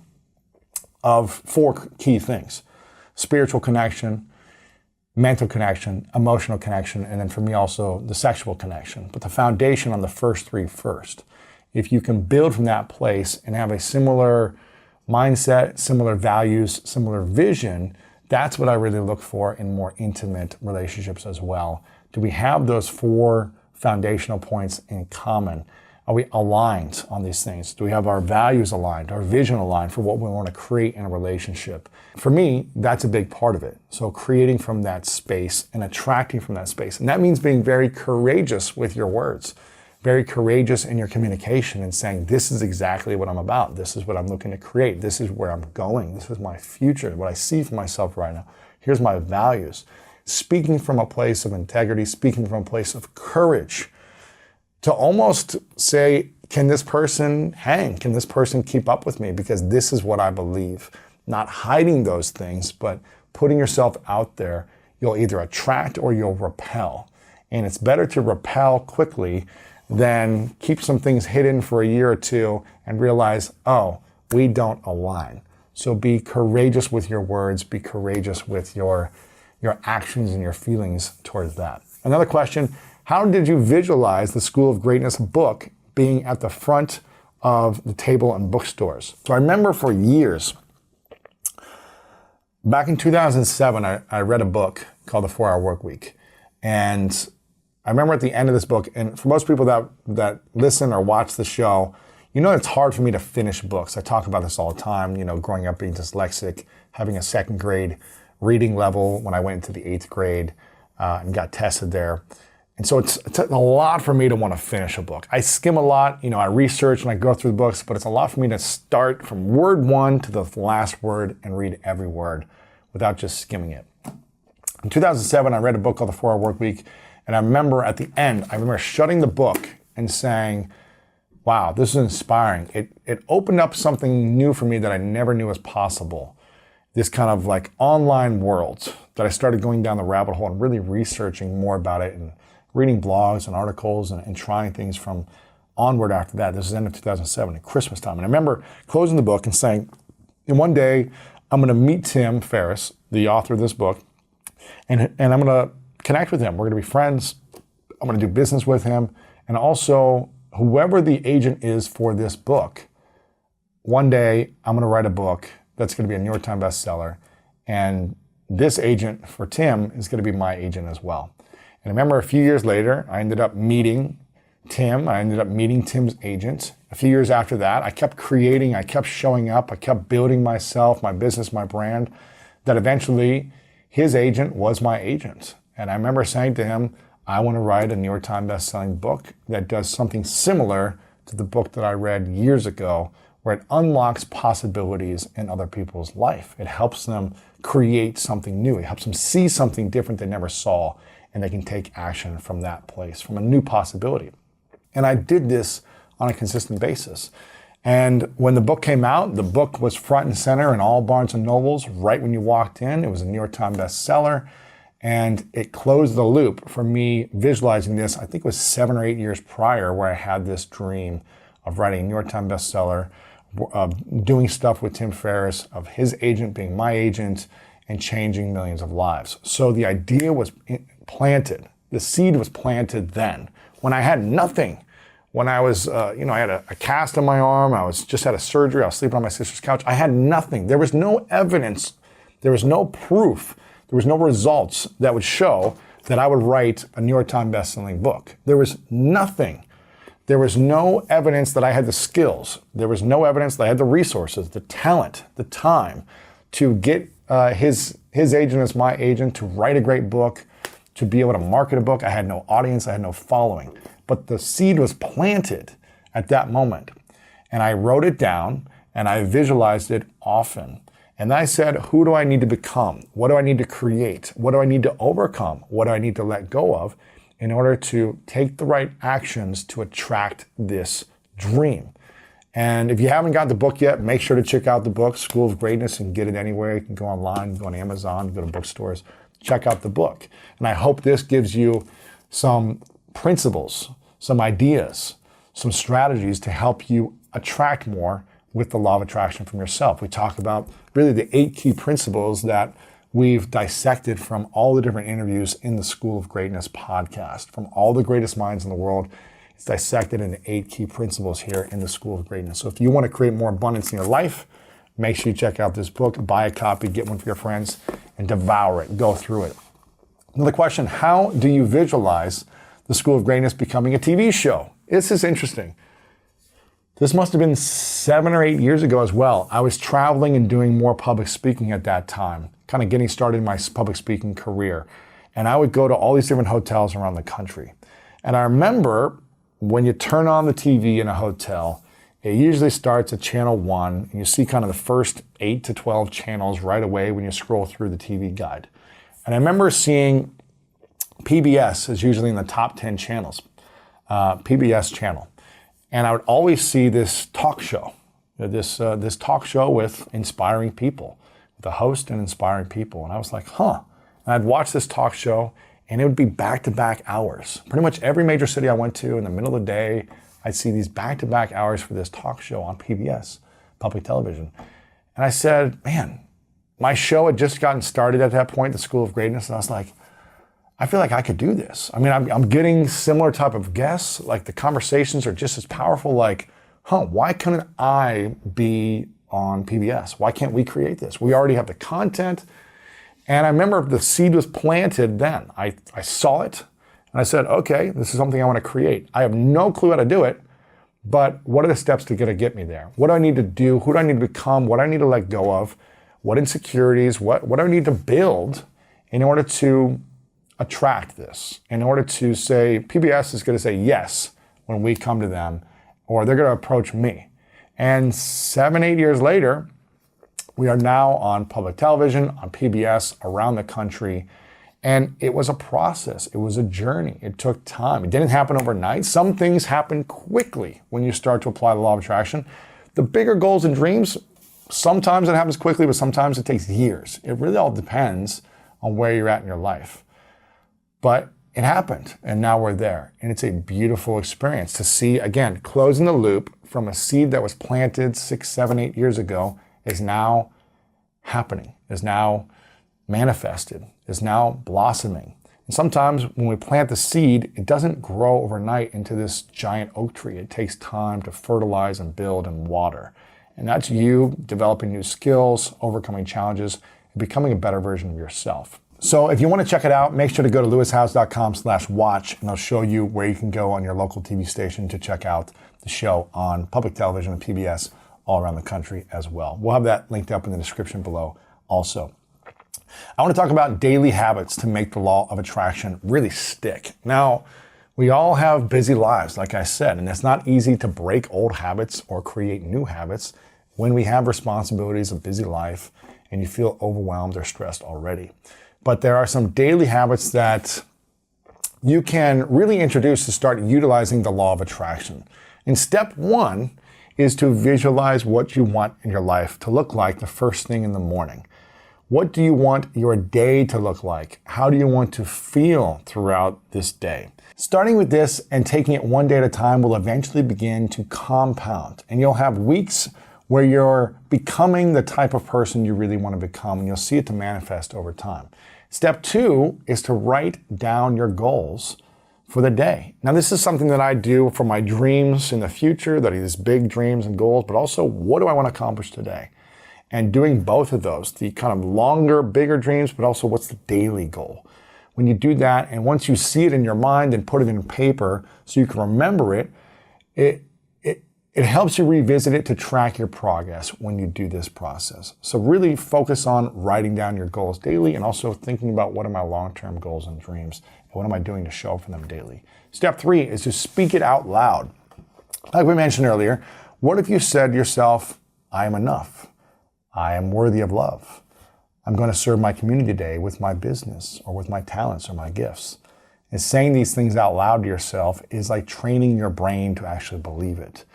of 4 key things: spiritual connection, mental connection, emotional connection, and then for me also the sexual connection. But the foundation on the first 3 first. If you can build from that place and have a similar mindset, similar values, similar vision, that's what I really look for in more intimate relationships as well. Do we have those 4 foundational points in common? Are we aligned on these things? Do we have our values aligned, our vision aligned for what we want to create in a relationship? For me, that's a big part of it. So creating from that space and attracting from that space. And that means being very courageous with your words, very courageous in your communication and saying, this is exactly what I'm about. This is what I'm looking to create. This is where I'm going. This is my future, what I see for myself right now. Here's my values. Speaking from a place of integrity, speaking from a place of courage, to almost say, can this person hang? Can this person keep up with me? Because this is what I believe. Not hiding those things, but putting yourself out there. You'll either attract or you'll repel. And it's better to repel quickly than keep some things hidden for a year or 2 and realize, oh, we don't align. So be courageous with your words, be courageous with your actions and your feelings towards that. Another question, how did you visualize the School of Greatness book being at the front of the table in bookstores? So I remember for years, back in 2007, I read a book called The 4-Hour Workweek. And I remember at the end of this book, and for most people that listen or watch the show, you know it's hard for me to finish books. I talk about this all the time, growing up being dyslexic, having a 2nd grade reading level when I went into the 8th grade and got tested there. And so it's a lot for me to want to finish a book. I skim a lot, I research and I go through the books, but it's a lot for me to start from word 1 to the last word and read every word without just skimming it. In 2007, I read a book called The 4-Hour Workweek, and I remember at the end, I remember shutting the book and saying, wow, this is inspiring. It opened up something new for me that I never knew was possible. This kind of like online world that I started going down the rabbit hole and really researching more about it and reading blogs and articles and trying things from onward after that. This is the end of 2007 at Christmas time. And I remember closing the book and saying, and one day I'm going to meet Tim Ferriss, the author of this book, and I'm going to connect with him. We're going to be friends. I'm going to do business with him. And also, whoever the agent is for this book, one day I'm going to write a book that's going to be a New York Times bestseller. And this agent for Tim is going to be my agent as well. And I remember a few years later, I ended up meeting Tim. I ended up meeting Tim's agent. A few years after that, I kept creating, I kept showing up, I kept building myself, my business, my brand, that eventually his agent was my agent. And I remember saying to him, I want to write a New York Times best-selling book that does something similar to the book that I read years ago, where it unlocks possibilities in other people's life. It helps them create something new. It helps them see something different they never saw, and they can take action from that place, from a new possibility. And I did this on a consistent basis. And when the book came out, the book was front and center in all Barnes and Nobles right when you walked in. It was a New York Times bestseller. And it closed the loop for me visualizing this, I think it was 7 or 8 years prior, where I had this dream of writing a New York Times bestseller, doing stuff with Tim Ferriss, of his agent being my agent, and changing millions of lives. So the idea was planted. The seed was planted then, when I had nothing. When I was, I had a cast on my arm. I just had a surgery. I was sleeping on my sister's couch. I had nothing. There was no evidence. There was no proof. There was no results that would show that I would write a New York Times bestselling book. There was nothing. There was no evidence that I had the skills. There was no evidence that I had the resources, the talent, the time to get his agent as my agent, to write a great book, to be able to market a book. I had no audience. I had no following. But the seed was planted at that moment. And I wrote it down and I visualized it often. And I said, who do I need to become? What do I need to create? What do I need to overcome? What do I need to let go of in order to take the right actions to attract this dream? And if you haven't got the book yet, make sure to check out the book, School of Greatness. You can get it anywhere. You can go online, you can go on Amazon, go to bookstores, check out the book. And I hope this gives you some principles, some ideas, some strategies to help you attract more with the law of attraction from yourself. We talk about really the 8 key principles that we've dissected from all the different interviews in the School of Greatness podcast, from all the greatest minds in the world. It's dissected into 8 key principles here in the School of Greatness. So if you want to create more abundance in your life, make sure you check out this book, buy a copy, get one for your friends, and devour it, go through it. Another question, how do you visualize the School of Greatness becoming a TV show? This is interesting. This must have been 7 or 8 years ago as well. I was traveling and doing more public speaking at that time, kind of getting started in my public speaking career. And I would go to all these different hotels around the country. And I remember when you turn on the TV in a hotel, it usually starts at channel 1, and you see kind of the first 8 to 12 channels right away when you scroll through the TV guide. And I remember seeing PBS is usually in the top 10 channels, PBS channel. And I would always see this talk show, this talk show with inspiring people, the host and inspiring people. And I was like, huh. And I'd watch this talk show, and it would be back-to-back hours. Pretty much every major city I went to in the middle of the day, I'd see these back-to-back hours for this talk show on PBS, public television. And I said, man, my show had just gotten started at that point, the School of Greatness, and I was like, I feel like I could do this. I mean, I'm getting similar type of guests, like the conversations are just as powerful, like, why couldn't I be on PBS? Why can't we create this? We already have the content. And I remember the seed was planted then. I saw it and I said, okay, this is something I want to create. I have no clue how to do it, but what are the steps to get me there? What do I need to do? Who do I need to become? What do I need to let go of? What insecurities? What do I need to build in order to attract this? In order to say, PBS is going to say yes when we come to them, or they're going to approach me. And 7, 8 years later, we are now on public television, on PBS, around the country. And it was a process. It was a journey. It took time. It didn't happen overnight. Some things happen quickly when you start to apply the law of attraction. The bigger goals and dreams, sometimes it happens quickly, but sometimes it takes years. It really all depends on where you're at in your life. But it happened, and now we're there. And it's a beautiful experience to see, again, closing the loop from a seed that was planted 6, 7, 8 years ago is now happening, is now manifested, is now blossoming. And sometimes when we plant the seed, it doesn't grow overnight into this giant oak tree. It takes time to fertilize and build and water. And that's you developing new skills, overcoming challenges, and becoming a better version of yourself. So if you want to check it out, make sure to go to lewishowes.com/watch, and I'll show you where you can go on your local TV station to check out the show on public television and PBS all around the country as well. We'll have that linked up in the description below also. I want to talk about daily habits to make the law of attraction really stick. Now, we all have busy lives, like I said, and it's not easy to break old habits or create new habits when we have responsibilities, a busy life, and you feel overwhelmed or stressed already. But there are some daily habits that you can really introduce to start utilizing the law of attraction. And step 1 is to visualize what you want in your life to look like the first thing in the morning. What do you want your day to look like? How do you want to feel throughout this day? Starting with this and taking it one day at a time will eventually begin to compound. And you'll have weeks where you're becoming the type of person you really want to become, and you'll see it to manifest over time. Step 2 is to write down your goals for the day. Now, this is something that I do for my dreams in the future, that are these big dreams and goals, but also what do I want to accomplish today? And doing both of those, the kind of longer, bigger dreams, but also what's the daily goal? When you do that, and once you see it in your mind and put it in paper so you can remember it, it helps you revisit it to track your progress when you do this process. So really focus on writing down your goals daily and also thinking about what are my long-term goals and dreams and what am I doing to show up for them daily. Step 3 is to speak it out loud. Like we mentioned earlier, what if you said to yourself, I am enough. I am worthy of love. I'm going to serve my community today with my business or with my talents or my gifts. And saying these things out loud to yourself is like training your brain to actually believe it.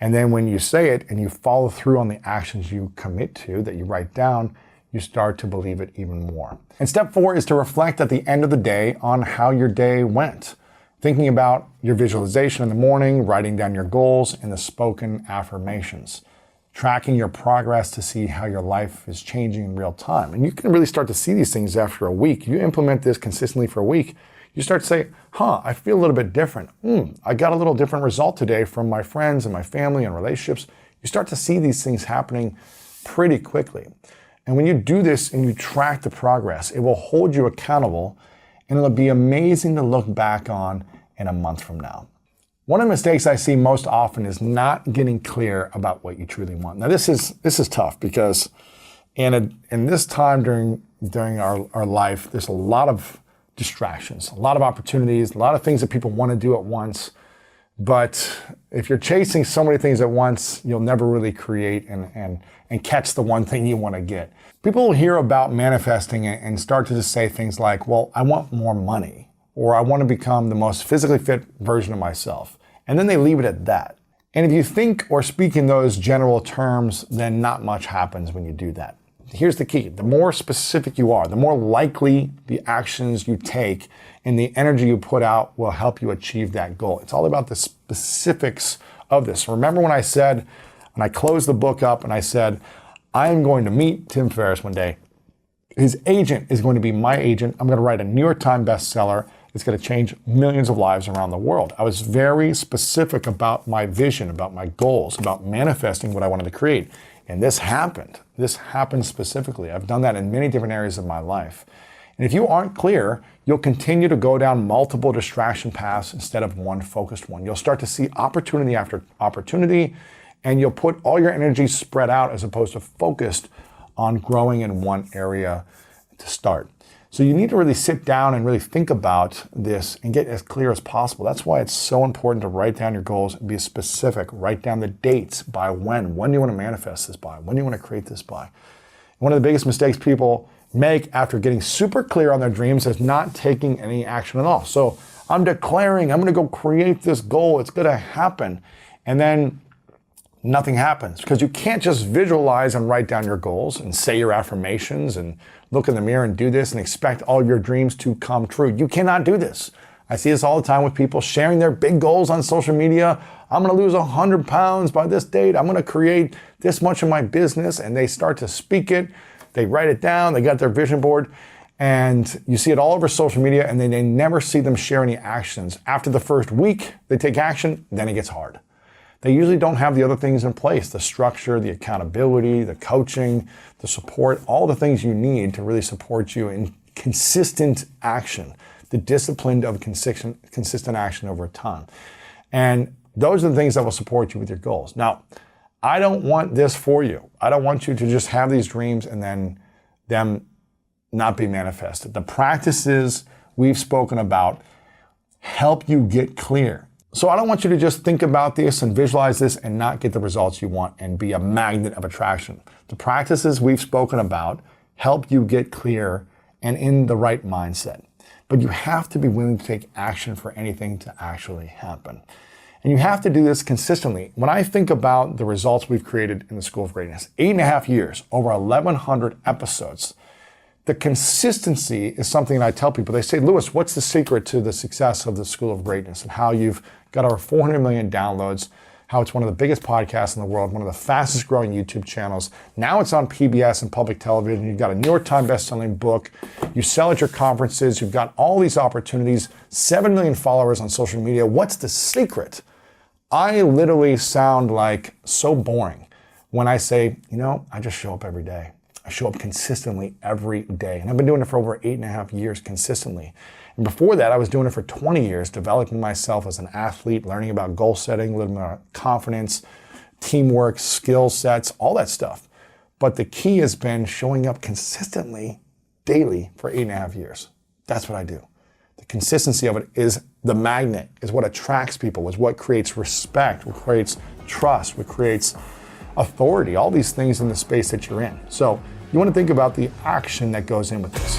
And then when you say it and you follow through on the actions you commit to, that you write down, you start to believe it even more. And step 4 is to reflect at the end of the day on how your day went. Thinking about your visualization in the morning, writing down your goals, and the spoken affirmations. Tracking your progress to see how your life is changing in real time. And you can really start to see these things after a week. You implement this consistently for a week, you start to say, I feel a little bit different. I got a little different result today from my friends and my family and relationships. You start to see these things happening pretty quickly. And when you do this and you track the progress, it will hold you accountable, and it'll be amazing to look back on in a month from now. One of the mistakes I see most often is not getting clear about what you truly want. Now this is tough because in this time during our life, there's a lot of distractions, a lot of opportunities, a lot of things that people want to do at once. But if you're chasing so many things at once, you'll never really create and catch the one thing you want to get. People will hear about manifesting and start to just say things like, well, I want more money, or I want to become the most physically fit version of myself. And then they leave it at that. And if you think or speak in those general terms, then not much happens when you do that. Here's the key. The more specific you are, the more likely the actions you take and the energy you put out will help you achieve that goal. It's all about the specifics of this. Remember when I said, when I closed the book up and I said, I am going to meet Tim Ferriss one day. His agent is going to be my agent. I'm going to write a New York Times bestseller. It's going to change millions of lives around the world. I was very specific about my vision, about my goals, about manifesting what I wanted to create. And this happened. This happened specifically. I've done that in many different areas of my life. And if you aren't clear, you'll continue to go down multiple distraction paths instead of one focused one. You'll start to see opportunity after opportunity, and you'll put all your energy spread out as opposed to focused on growing in one area to start. So you need to really sit down and really think about this and get as clear as possible. That's why it's so important to write down your goals and be specific. Write down the dates by when. When do you want to manifest this by? When do you want to create this by? One of the biggest mistakes people make after getting super clear on their dreams is not taking any action at all. So I'm declaring I'm going to go create this goal. It's going to happen. And then nothing happens because you can't just visualize and write down your goals and say your affirmations and look in the mirror and do this and expect all your dreams to come true. You cannot do this. I see this all the time with people sharing their big goals on social media. I'm going to lose 100 pounds by this date. I'm going to create this much of my business. And they start to speak it. They write it down. They got their vision board. And you see it all over social media, and then they never see them share any actions. After the first week, they take action, then it gets hard. They usually don't have the other things in place, the structure, the accountability, the coaching, the support, all the things you need to really support you in consistent action, the discipline of consistent action over time. And those are the things that will support you with your goals. Now, I don't want this for you. I don't want you to just have these dreams and then them not be manifested. The practices we've spoken about help you get clear. So I don't want you to just think about this and visualize this and not get the results you want and be a magnet of attraction. The practices we've spoken about help you get clear and in the right mindset. But you have to be willing to take action for anything to actually happen. And you have to do this consistently. When I think about the results we've created in the School of Greatness, 8.5 years, over 1,100 episodes, the consistency is something that I tell people. They say, Lewis, what's the secret to the success of the School of Greatness and how you've got over 400 million downloads, how it's one of the biggest podcasts in the world, one of the fastest growing YouTube channels. Now it's on PBS and public television. You've got a New York Times best-selling book. You sell at your conferences. You've got all these opportunities, 7 million followers on social media. What's the secret? I literally sound like so boring when I say, I just show up every day. I show up consistently every day. And I've been doing it for over 8.5 years consistently. And before that, I was doing it for 20 years, developing myself as an athlete, learning about goal setting, learning about confidence, teamwork, skill sets, all that stuff. But the key has been showing up consistently daily for 8.5 years. That's what I do. The consistency of it is the magnet, is what attracts people, is what creates respect, what creates trust, what creates authority, all these things in the space that you're in. So you want to think about the action that goes in with this.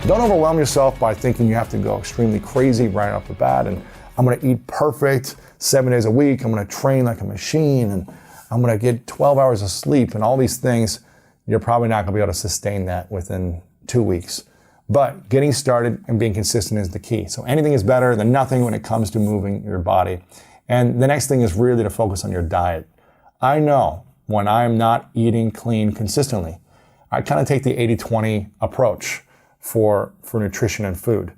Don't overwhelm yourself by thinking you have to go extremely crazy right off the bat. And I'm going to eat perfect 7 days a week. I'm going to train like a machine, and I'm going to get 12 hours of sleep and all these things. You're probably not going to be able to sustain that within 2 weeks. But getting started and being consistent is the key. So anything is better than nothing when it comes to moving your body. And the next thing is really to focus on your diet. I know when I'm not eating clean consistently, I kind of take the 80-20 approach for nutrition and food.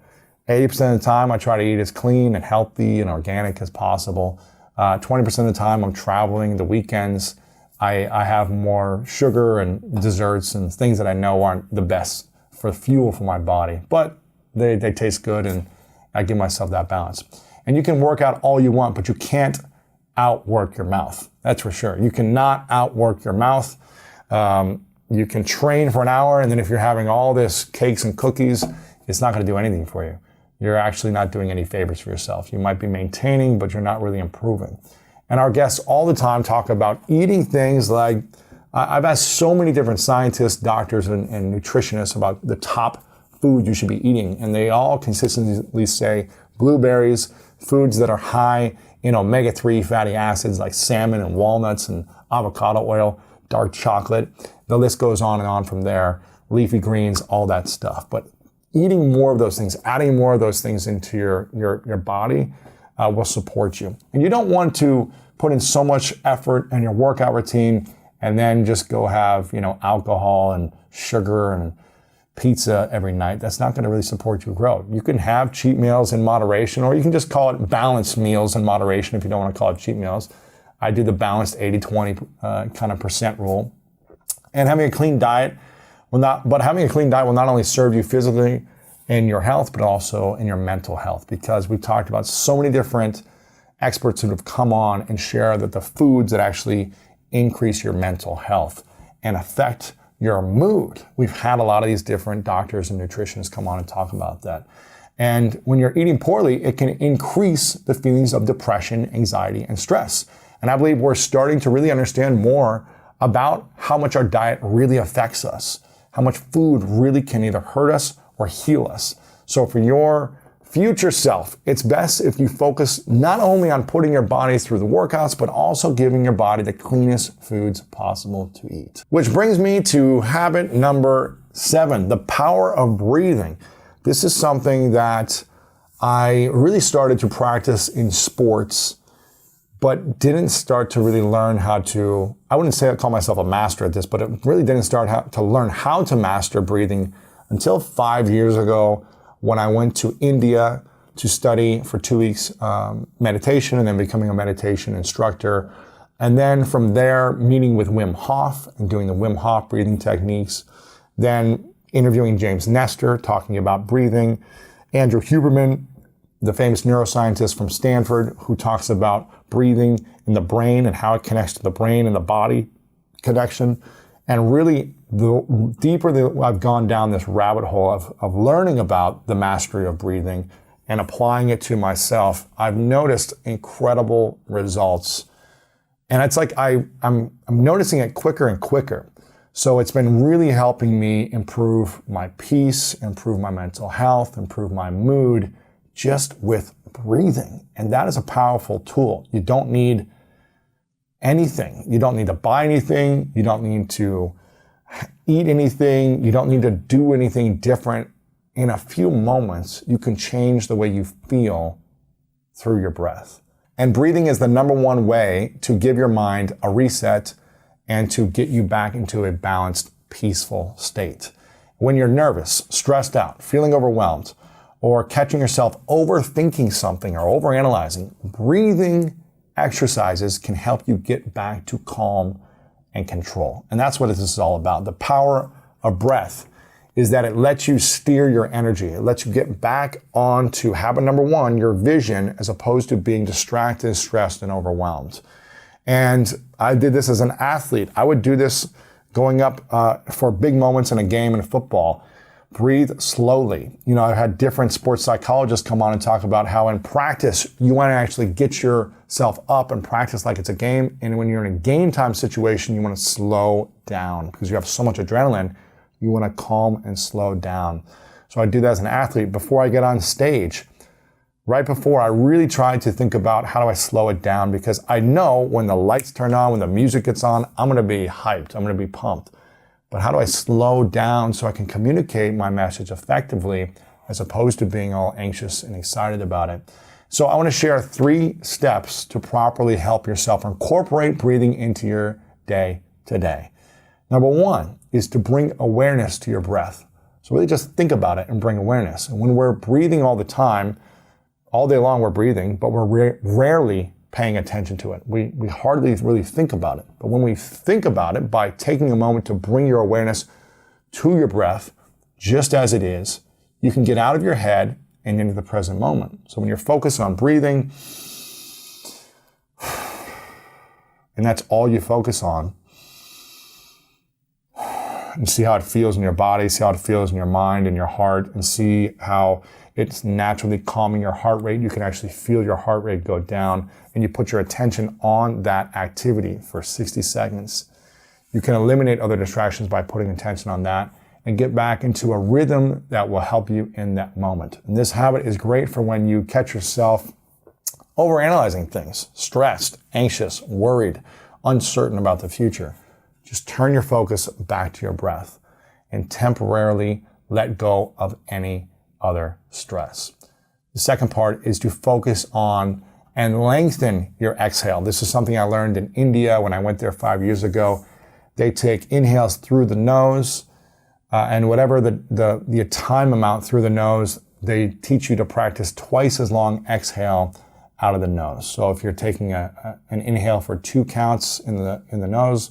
80% of the time I try to eat as clean and healthy and organic as possible. 20% of the time I'm traveling, the weekends, I have more sugar and desserts and things that I know aren't the best for fuel for my body, but they taste good, and I give myself that balance. And you can work out all you want, but you can't outwork your mouth. That's for sure. You cannot outwork your mouth. You can train for an hour, and then if you're having all this cakes and cookies, it's not going to do anything for you. You're actually not doing any favors for yourself. You might be maintaining, but you're not really improving. And our guests all the time talk about eating things like, I've asked so many different scientists, doctors, and nutritionists about the top foods you should be eating, and they all consistently say blueberries, foods that are high in omega-3 fatty acids like salmon and walnuts and avocado oil, dark chocolate. The list goes on and on from there. Leafy greens, all that stuff. But eating more of those things, adding more of those things into your body will support you. And you don't want to put in so much effort in your workout routine and then just go have, alcohol and sugar and pizza every night. That's not going to really support your growth. You can have cheat meals in moderation, or you can just call it balanced meals in moderation if you don't want to call it cheat meals. I do the balanced 80-20 kind of percent rule. And having a clean diet will not only serve you physically in your health, but also in your mental health, because we've talked about so many different experts who have come on and share that the foods that actually increase your mental health and affect your mood. We've had a lot of these different doctors and nutritionists come on and talk about that. And when you're eating poorly, it can increase the feelings of depression, anxiety, and stress. And I believe we're starting to really understand more about how much our diet really affects us, how much food really can either hurt us or heal us. So for your future self, it's best if you focus not only on putting your body through the workouts, but also giving your body the cleanest foods possible to eat. Which brings me to habit number 7, the power of breathing. This is something that I really started to practice in sports, but didn't start to really learn how to, I wouldn't say I call myself a master at this, but it really didn't start to learn how to master breathing until 5 years ago, when I went to India to study for 2 weeks meditation, and then becoming a meditation instructor. And then from there, meeting with Wim Hof and doing the Wim Hof breathing techniques. Then interviewing James Nestor, talking about breathing. Andrew Huberman, the famous neuroscientist from Stanford, who talks about breathing in the brain and how it connects to the brain and the body connection. And really, the deeper that I've gone down this rabbit hole of learning about the mastery of breathing and applying it to myself, I've noticed incredible results. And it's like I'm noticing it quicker and quicker. So it's been really helping me improve my peace, improve my mental health, improve my mood, just with breathing. And that is a powerful tool. You don't need anything. You don't need to buy anything. You don't need to eat anything. You don't need to do anything different. In a few moments, you can change the way you feel through your breath. And breathing is the number one way to give your mind a reset and to get you back into a balanced, peaceful state. When you're nervous, stressed out, feeling overwhelmed, or catching yourself overthinking something or overanalyzing, breathing exercises can help you get back to calm and control. And that's what this is all about. The power of breath is that it lets you steer your energy. It lets you get back onto habit number 1, your vision, as opposed to being distracted, stressed, and overwhelmed. And I did this as an athlete. I would do this going up for big moments in a game in football. Breathe slowly. I've had different sports psychologists come on and talk about how in practice, you want to actually get yourself up and practice like it's a game. And when you're in a game time situation, you want to slow down because you have so much adrenaline. You want to calm and slow down. So I do that as an athlete. Before I get on stage, Right before, I really tried to think about how do I slow it down, because I know when the lights turn on, when the music gets on, I'm going to be hyped. I'm going to be pumped. But how do I slow down so I can communicate my message effectively as opposed to being all anxious and excited about it? So I want to share 3 steps to properly help yourself incorporate breathing into your day today. Number 1 is to bring awareness to your breath. So really just think about it and bring awareness. And when we're breathing all the time, all day long we're breathing, but we're rarely paying attention to it. We hardly really think about it. But when we think about it, by taking a moment to bring your awareness to your breath, just as it is, you can get out of your head and into the present moment. So when you're focused on breathing, and that's all you focus on, and see how it feels in your body, see how it feels in your mind and your heart, and see how it's naturally calming your heart rate. You can actually feel your heart rate go down, and you put your attention on that activity for 60 seconds. You can eliminate other distractions by putting attention on that and get back into a rhythm that will help you in that moment. And this habit is great for when you catch yourself overanalyzing things, stressed, anxious, worried, uncertain about the future. Just turn your focus back to your breath and temporarily let go of any other stress. The second part is to focus on and lengthen your exhale. This is something I learned in India when I went there 5 years ago. They take inhales through the nose, and whatever the time amount through the nose, they teach you to practice twice as long exhale out of the nose. So if you're taking an inhale for 2 counts in the nose,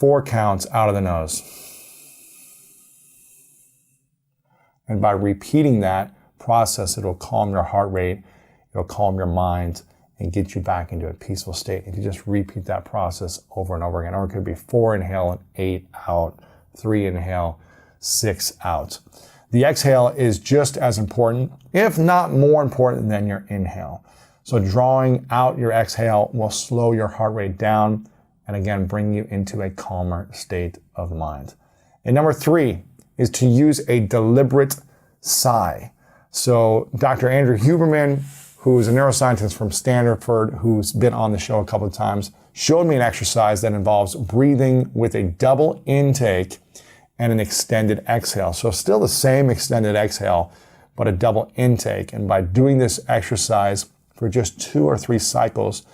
4 counts out of the nose. And by repeating that process, it'll calm your heart rate, it'll calm your mind, and get you back into a peaceful state. If you just repeat that process over and over again, or it could be 4 inhale and 8 out, 3 inhale, 6 out. The exhale is just as important, if not more important than your inhale. So drawing out your exhale will slow your heart rate down and again, bring you into a calmer state of mind. And number 3 is to use a deliberate sigh. So Dr. Andrew Huberman, who is a neuroscientist from Stanford, who's been on the show a couple of times, showed me an exercise that involves breathing with a double intake and an extended exhale. So still the same extended exhale, but a double intake. And by doing this exercise for just 2 or 3 cycles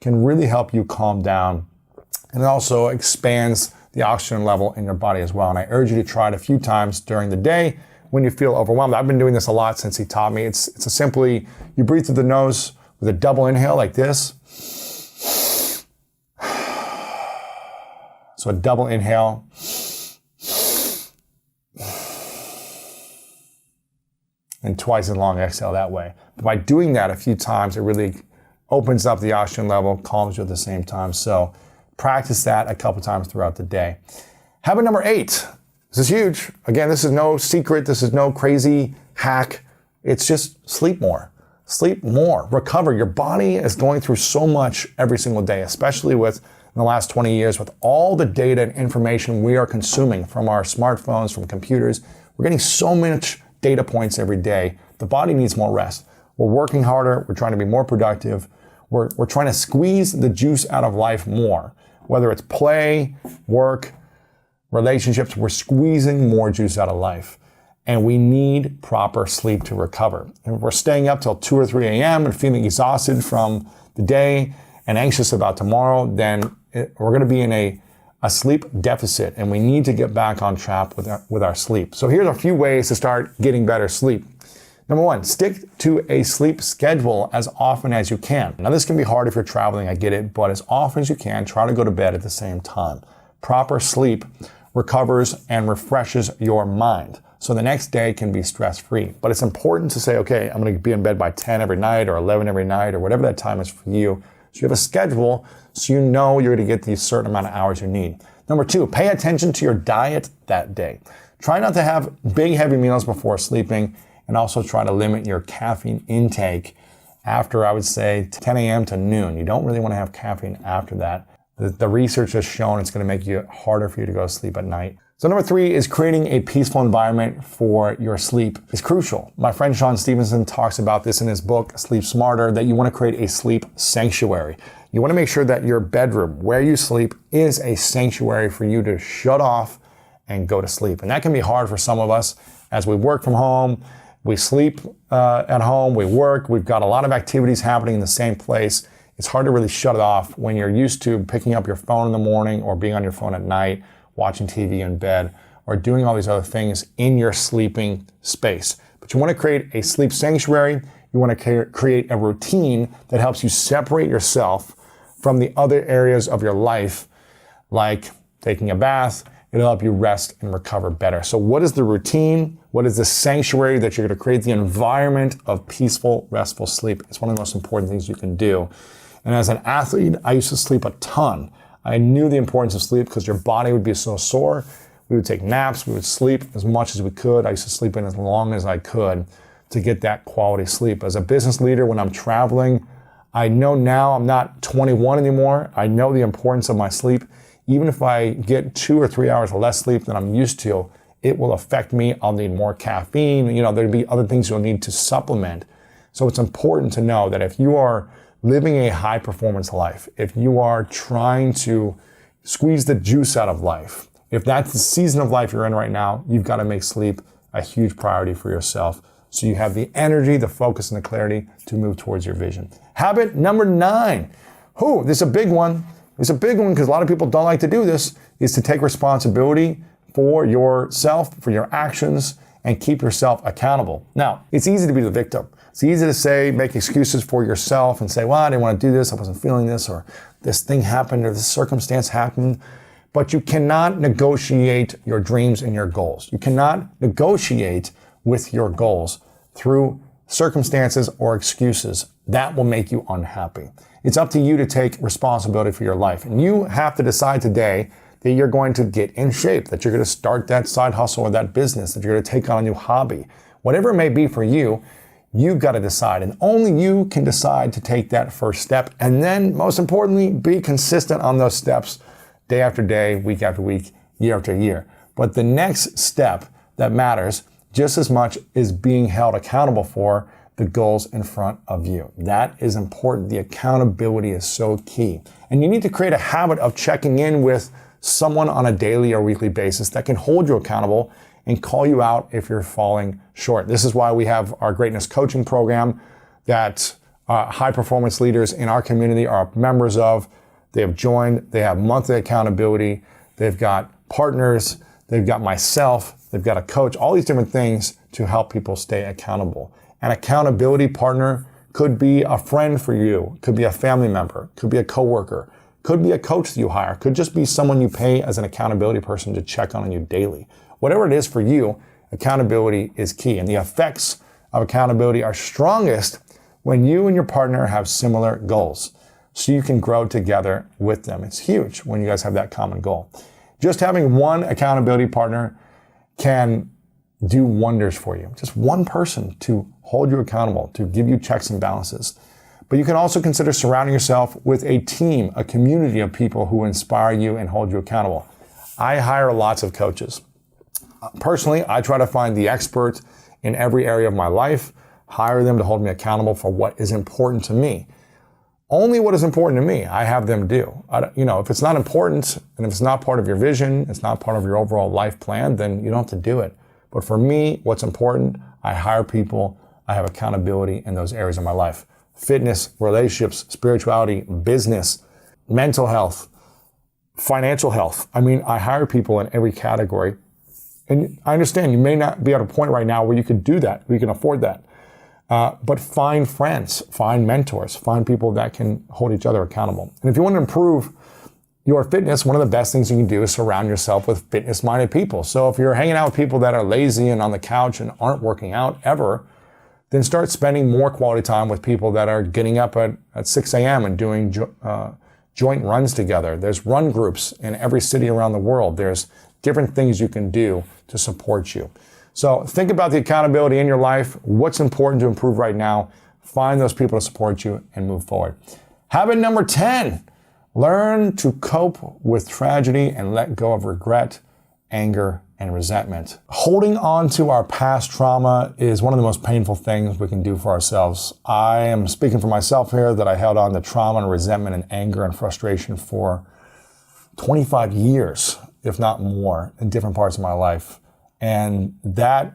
can really help you calm down. And it also expands the oxygen level in your body as well. And I urge you to try it a few times during the day when you feel overwhelmed. I've been doing this a lot since he taught me. It's a simply, you breathe through the nose with a double inhale like this. So a double inhale. And twice as long exhale that way. But by doing that a few times, it really opens up the oxygen level, calms you at the same time. So practice that a couple times throughout the day. Habit number 8. This is huge. Again, this is no secret. This is no crazy hack. It's just sleep more. Sleep more. Recover. Your body is going through so much every single day, especially in the last 20 years with all the data and information we are consuming from our smartphones, from computers. We're getting so much data points every day. The body needs more rest. We're working harder. We're trying to be more productive. We're trying to squeeze the juice out of life more. Whether it's play, work, relationships, we're squeezing more juice out of life. And we need proper sleep to recover. And if we're staying up till 2 or 3 a.m. and feeling exhausted from the day and anxious about tomorrow, then we're going to be in a sleep deficit, and we need to get back on track with our sleep. So here's a few ways to start getting better sleep. Number 1, stick to a sleep schedule as often as you can. Now this can be hard if you're traveling, I get it, but as often as you can, try to go to bed at the same time. Proper sleep recovers and refreshes your mind, so the next day can be stress-free. But it's important to say, okay, I'm going to be in bed by 10 every night or 11 every night or whatever that time is for you. So you have a schedule so you know you're going to get the certain amount of hours you need. Number 2, pay attention to your diet that day. Try not to have big, heavy meals before sleeping, and also try to limit your caffeine intake after, I would say, 10 a.m. to noon. You don't really want to have caffeine after that. The research has shown it's going to make it harder for you to go to sleep at night. So number 3 is creating a peaceful environment for your sleep is crucial. My friend Sean Stevenson talks about this in his book, Sleep Smarter, that you want to create a sleep sanctuary. You want to make sure that your bedroom, where you sleep, is a sanctuary for you to shut off and go to sleep. And that can be hard for some of us as we work from home, we sleep at home, we work, we've got a lot of activities happening in the same place. It's hard to really shut it off when you're used to picking up your phone in the morning or being on your phone at night, watching TV in bed, or doing all these other things in your sleeping space. But you want to create a sleep sanctuary. You want to create a routine that helps you separate yourself from the other areas of your life, like taking a bath. It'll help you rest and recover better. So what is the routine? What is the sanctuary that you're going to create? The environment of peaceful, restful sleep. It's one of the most important things you can do. And as an athlete, I used to sleep a ton. I knew the importance of sleep because your body would be so sore. We would take naps. We would sleep as much as we could. I used to sleep in as long as I could to get that quality sleep. As a business leader, when I'm traveling, I know now I'm not 21 anymore. I know the importance of my sleep. Even if I get 2 or 3 hours less sleep than I'm used to, it will affect me. I'll need more caffeine. There'll be other things you'll need to supplement. So it's important to know that if you are living a high performance life, if you are trying to squeeze the juice out of life, if that's the season of life you're in right now, you've got to make sleep a huge priority for yourself so you have the energy, the focus, and the clarity to move towards your vision. Habit number 9. This is a big one. It's a big one because a lot of people don't like to do this, is to take responsibility for yourself, for your actions, and keep yourself accountable. Now, it's easy to be the victim. It's easy to say, make excuses for yourself and say, well, I didn't want to do this, I wasn't feeling this, or this thing happened, or this circumstance happened. But you cannot negotiate your dreams and your goals. You cannot negotiate with your goals through circumstances or excuses. That will make you unhappy. It's up to you to take responsibility for your life. And you have to decide today that you're going to get in shape, that you're going to start that side hustle or that business, that you're going to take on a new hobby. Whatever it may be for you, you've got to decide. And only you can decide to take that first step. And then, most importantly, be consistent on those steps day after day, week after week, year after year. But the next step that matters just as much is being held accountable for the goals in front of you. That is important. The accountability is so key. And you need to create a habit of checking in with someone on a daily or weekly basis that can hold you accountable and call you out if you're falling short. This is why we have our greatness coaching program that high performance leaders in our community are members of. They have joined, they have monthly accountability, they've got partners, they've got myself, they've got a coach, all these different things to help people stay accountable. An accountability partner could be a friend for you, could be a family member, could be a coworker, could be a coach that you hire, could just be someone you pay as an accountability person to check on you daily. Whatever it is for you, accountability is key. And the effects of accountability are strongest when you and your partner have similar goals, so you can grow together with them. It's huge when you guys have that common goal. Just having one accountability partner can do wonders for you. Just one person to hold you accountable, to give you checks and balances. But you can also consider surrounding yourself with a team, a community of people who inspire you and hold you accountable. I hire lots of coaches. Personally, I try to find the expert in every area of my life, hire them to hold me accountable for what is important to me. Only what is important to me, I have them do. If it's not important and if it's not part of your vision, it's not part of your overall life plan, then you don't have to do it. But for me, what's important, I hire people, I have accountability in those areas of my life. Fitness, relationships, spirituality, business, mental health, financial health. I hire people in every category. And I understand you may not be at a point right now where you could do that, where you can afford that. But find friends, find mentors, find people that can hold each other accountable. And if you want to improve your fitness, one of the best things you can do is surround yourself with fitness-minded people. So if you're hanging out with people that are lazy and on the couch and aren't working out ever, then start spending more quality time with people that are getting up at 6 a.m. and doing joint runs together. There's run groups in every city around the world. There's different things you can do to support you. So think about the accountability in your life, what's important to improve right now, find those people to support you, and move forward. Habit number 10, learn to cope with tragedy and let go of regret anger, and resentment. Holding on to our past trauma is one of the most painful things we can do for ourselves. I am speaking for myself here that I held on to trauma and resentment and anger and frustration for 25 years, if not more, in different parts of my life. And that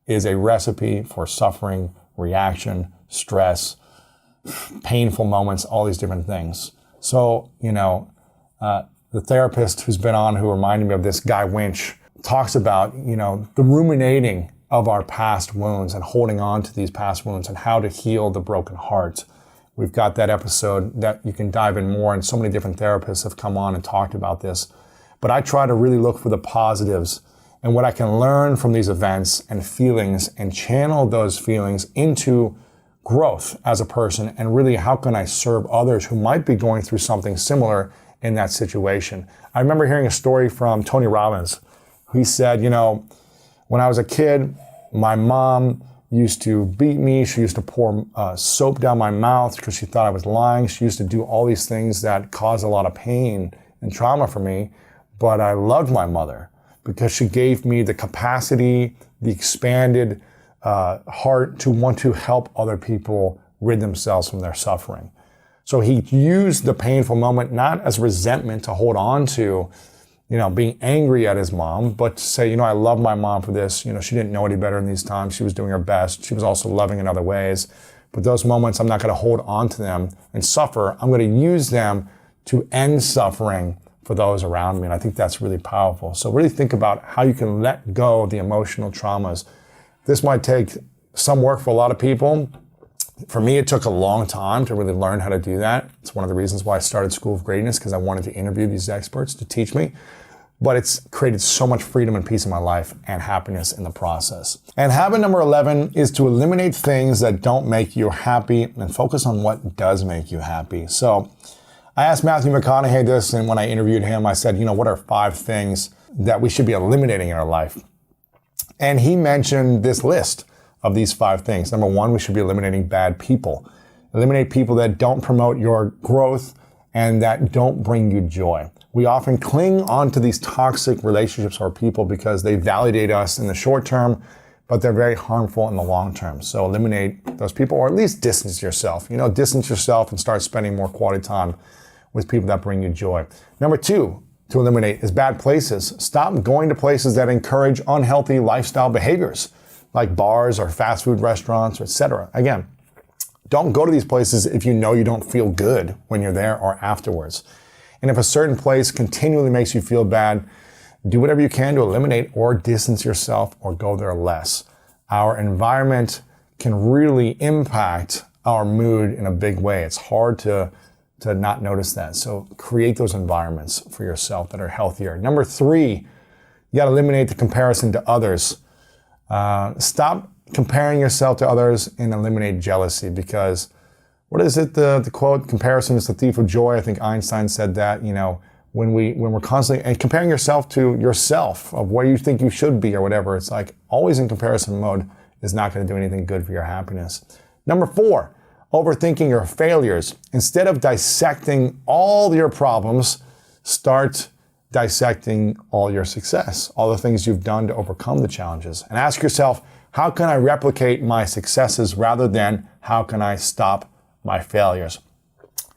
is a recipe for suffering, reaction, stress, painful moments, all these different things. So, the therapist who's been on, who reminded me of this, Guy Winch, talks about, the ruminating of our past wounds and holding on to these past wounds and how to heal the broken heart. We've got that episode that you can dive in more, and so many different therapists have come on and talked about this. But I try to really look for the positives and what I can learn from these events and feelings and channel those feelings into growth as a person, and really how can I serve others who might be going through something similar in that situation. I remember hearing a story from Tony Robbins. He said, when I was a kid, my mom used to beat me. She used to pour soap down my mouth because she thought I was lying. She used to do all these things that caused a lot of pain and trauma for me. But I loved my mother because she gave me the capacity, the expanded heart to want to help other people rid themselves from their suffering. So he used the painful moment not as resentment to hold on to, being angry at his mom, but to say, I love my mom for this. She didn't know any better in these times. She was doing her best. She was also loving in other ways. But those moments, I'm not going to hold on to them and suffer. I'm going to use them to end suffering for those around me. And I think that's really powerful. So really think about how you can let go of the emotional traumas. This might take some work for a lot of people. For me, it took a long time to really learn how to do that. It's one of the reasons why I started School of Greatness, because I wanted to interview these experts to teach me. But it's created so much freedom and peace in my life and happiness in the process. And habit number 11 is to eliminate things that don't make you happy and focus on what does make you happy. So I asked Matthew McConaughey this, and when I interviewed him, I said, what are 5 things that we should be eliminating in our life? And he mentioned this list of these 5 things. Number 1, we should be eliminating bad people. Eliminate people that don't promote your growth and that don't bring you joy. We often cling onto these toxic relationships or people because they validate us in the short term, but they're very harmful in the long term. So eliminate those people, or at least distance yourself. Distance yourself and start spending more quality time with people that bring you joy. Number 2 to eliminate is bad places. Stop going to places that encourage unhealthy lifestyle behaviors, like bars or fast food restaurants, etc. Again, don't go to these places if you know you don't feel good when you're there or afterwards. And if a certain place continually makes you feel bad, do whatever you can to eliminate or distance yourself or go there less. Our environment can really impact our mood in a big way. It's hard to not notice that. So create those environments for yourself that are healthier. Number 3, you got to eliminate the comparison to others. Stop comparing yourself to others and eliminate jealousy, because what is it, the quote, comparison is the thief of joy? I think Einstein said that, when we're constantly and comparing yourself to yourself of where you think you should be or whatever, it's like always in comparison mode is not going to do anything good for your happiness. Number 4, overthinking your failures. Instead of dissecting all your problems, start dissecting all your success, all the things you've done to overcome the challenges. And ask yourself, how can I replicate my successes rather than how can I stop my failures?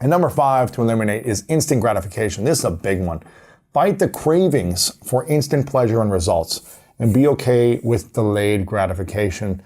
And number 5 to eliminate is instant gratification. This is a big one. Fight the cravings for instant pleasure and results, and be okay with delayed gratification,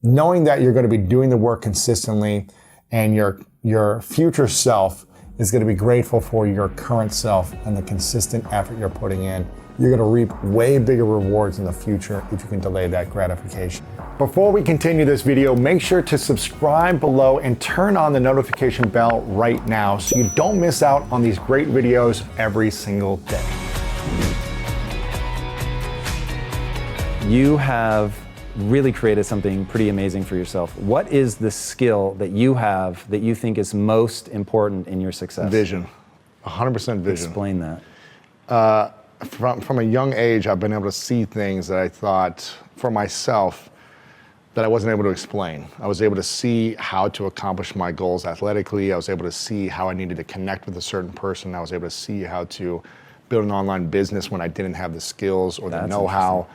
knowing that you're going to be doing the work consistently and your future self is going to be grateful for your current self and the consistent effort you're putting in. You're going to reap way bigger rewards in the future if you can delay that gratification. Before we continue this video, make sure to subscribe below and turn on the notification bell right now so you don't miss out on these great videos every single day. You have really created something pretty amazing for yourself. What is the skill that you have that you think is most important in your success? Vision. 100% vision. Explain that. From a young age, I've been able to see things that I thought for myself that I wasn't able to explain. I was able to see how to accomplish my goals athletically. I was able to see how I needed to connect with a certain person. I was able to see how to build an online business when I didn't have the skills or the That's know-how.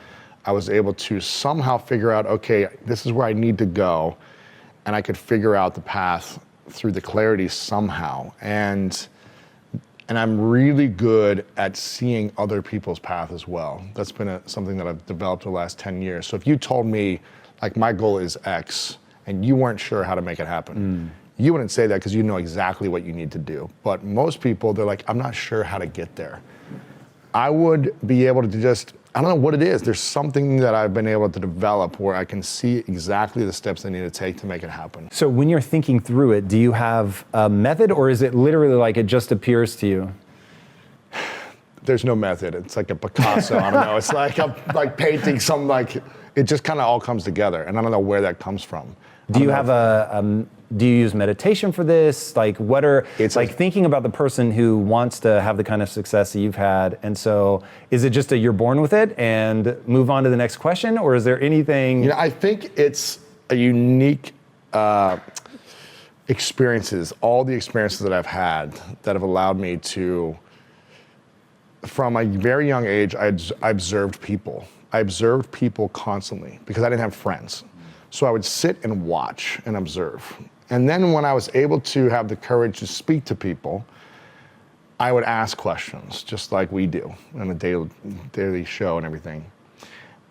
I was able to somehow figure out, okay, this is where I need to go, and I could figure out the path through the clarity somehow. And I'm really good at seeing other people's path as well. That's been something that I've developed the last 10 years. So if you told me, like, my goal is X, and you weren't sure how to make it happen, you wouldn't say that because you know exactly what you need to do. But most people, they're like, I'm not sure how to get there. I would be able to just, I don't know what it is. There's something that I've been able to develop where I can see exactly the steps I need to take to make it happen. So when you're thinking through it, do you have a method, or is it literally like it just appears to you? There's no method. It's like a Picasso. I don't know. It's like I'm like painting some, like, it just kind of all comes together, and I don't know where that comes from. Do you have do you use meditation for this? Like, what are, it's like thinking about the person who wants to have the kind of success that you've had, and so is it just you're born with it and move on to the next question, or is there anything? You know, I think it's a unique experiences, all the experiences that I've had that have allowed me to, from a very young age, I observed people. I observed people constantly because I didn't have friends. So I would sit and watch and observe. And then when I was able to have the courage to speak to people, I would ask questions, just like we do on a daily show and everything.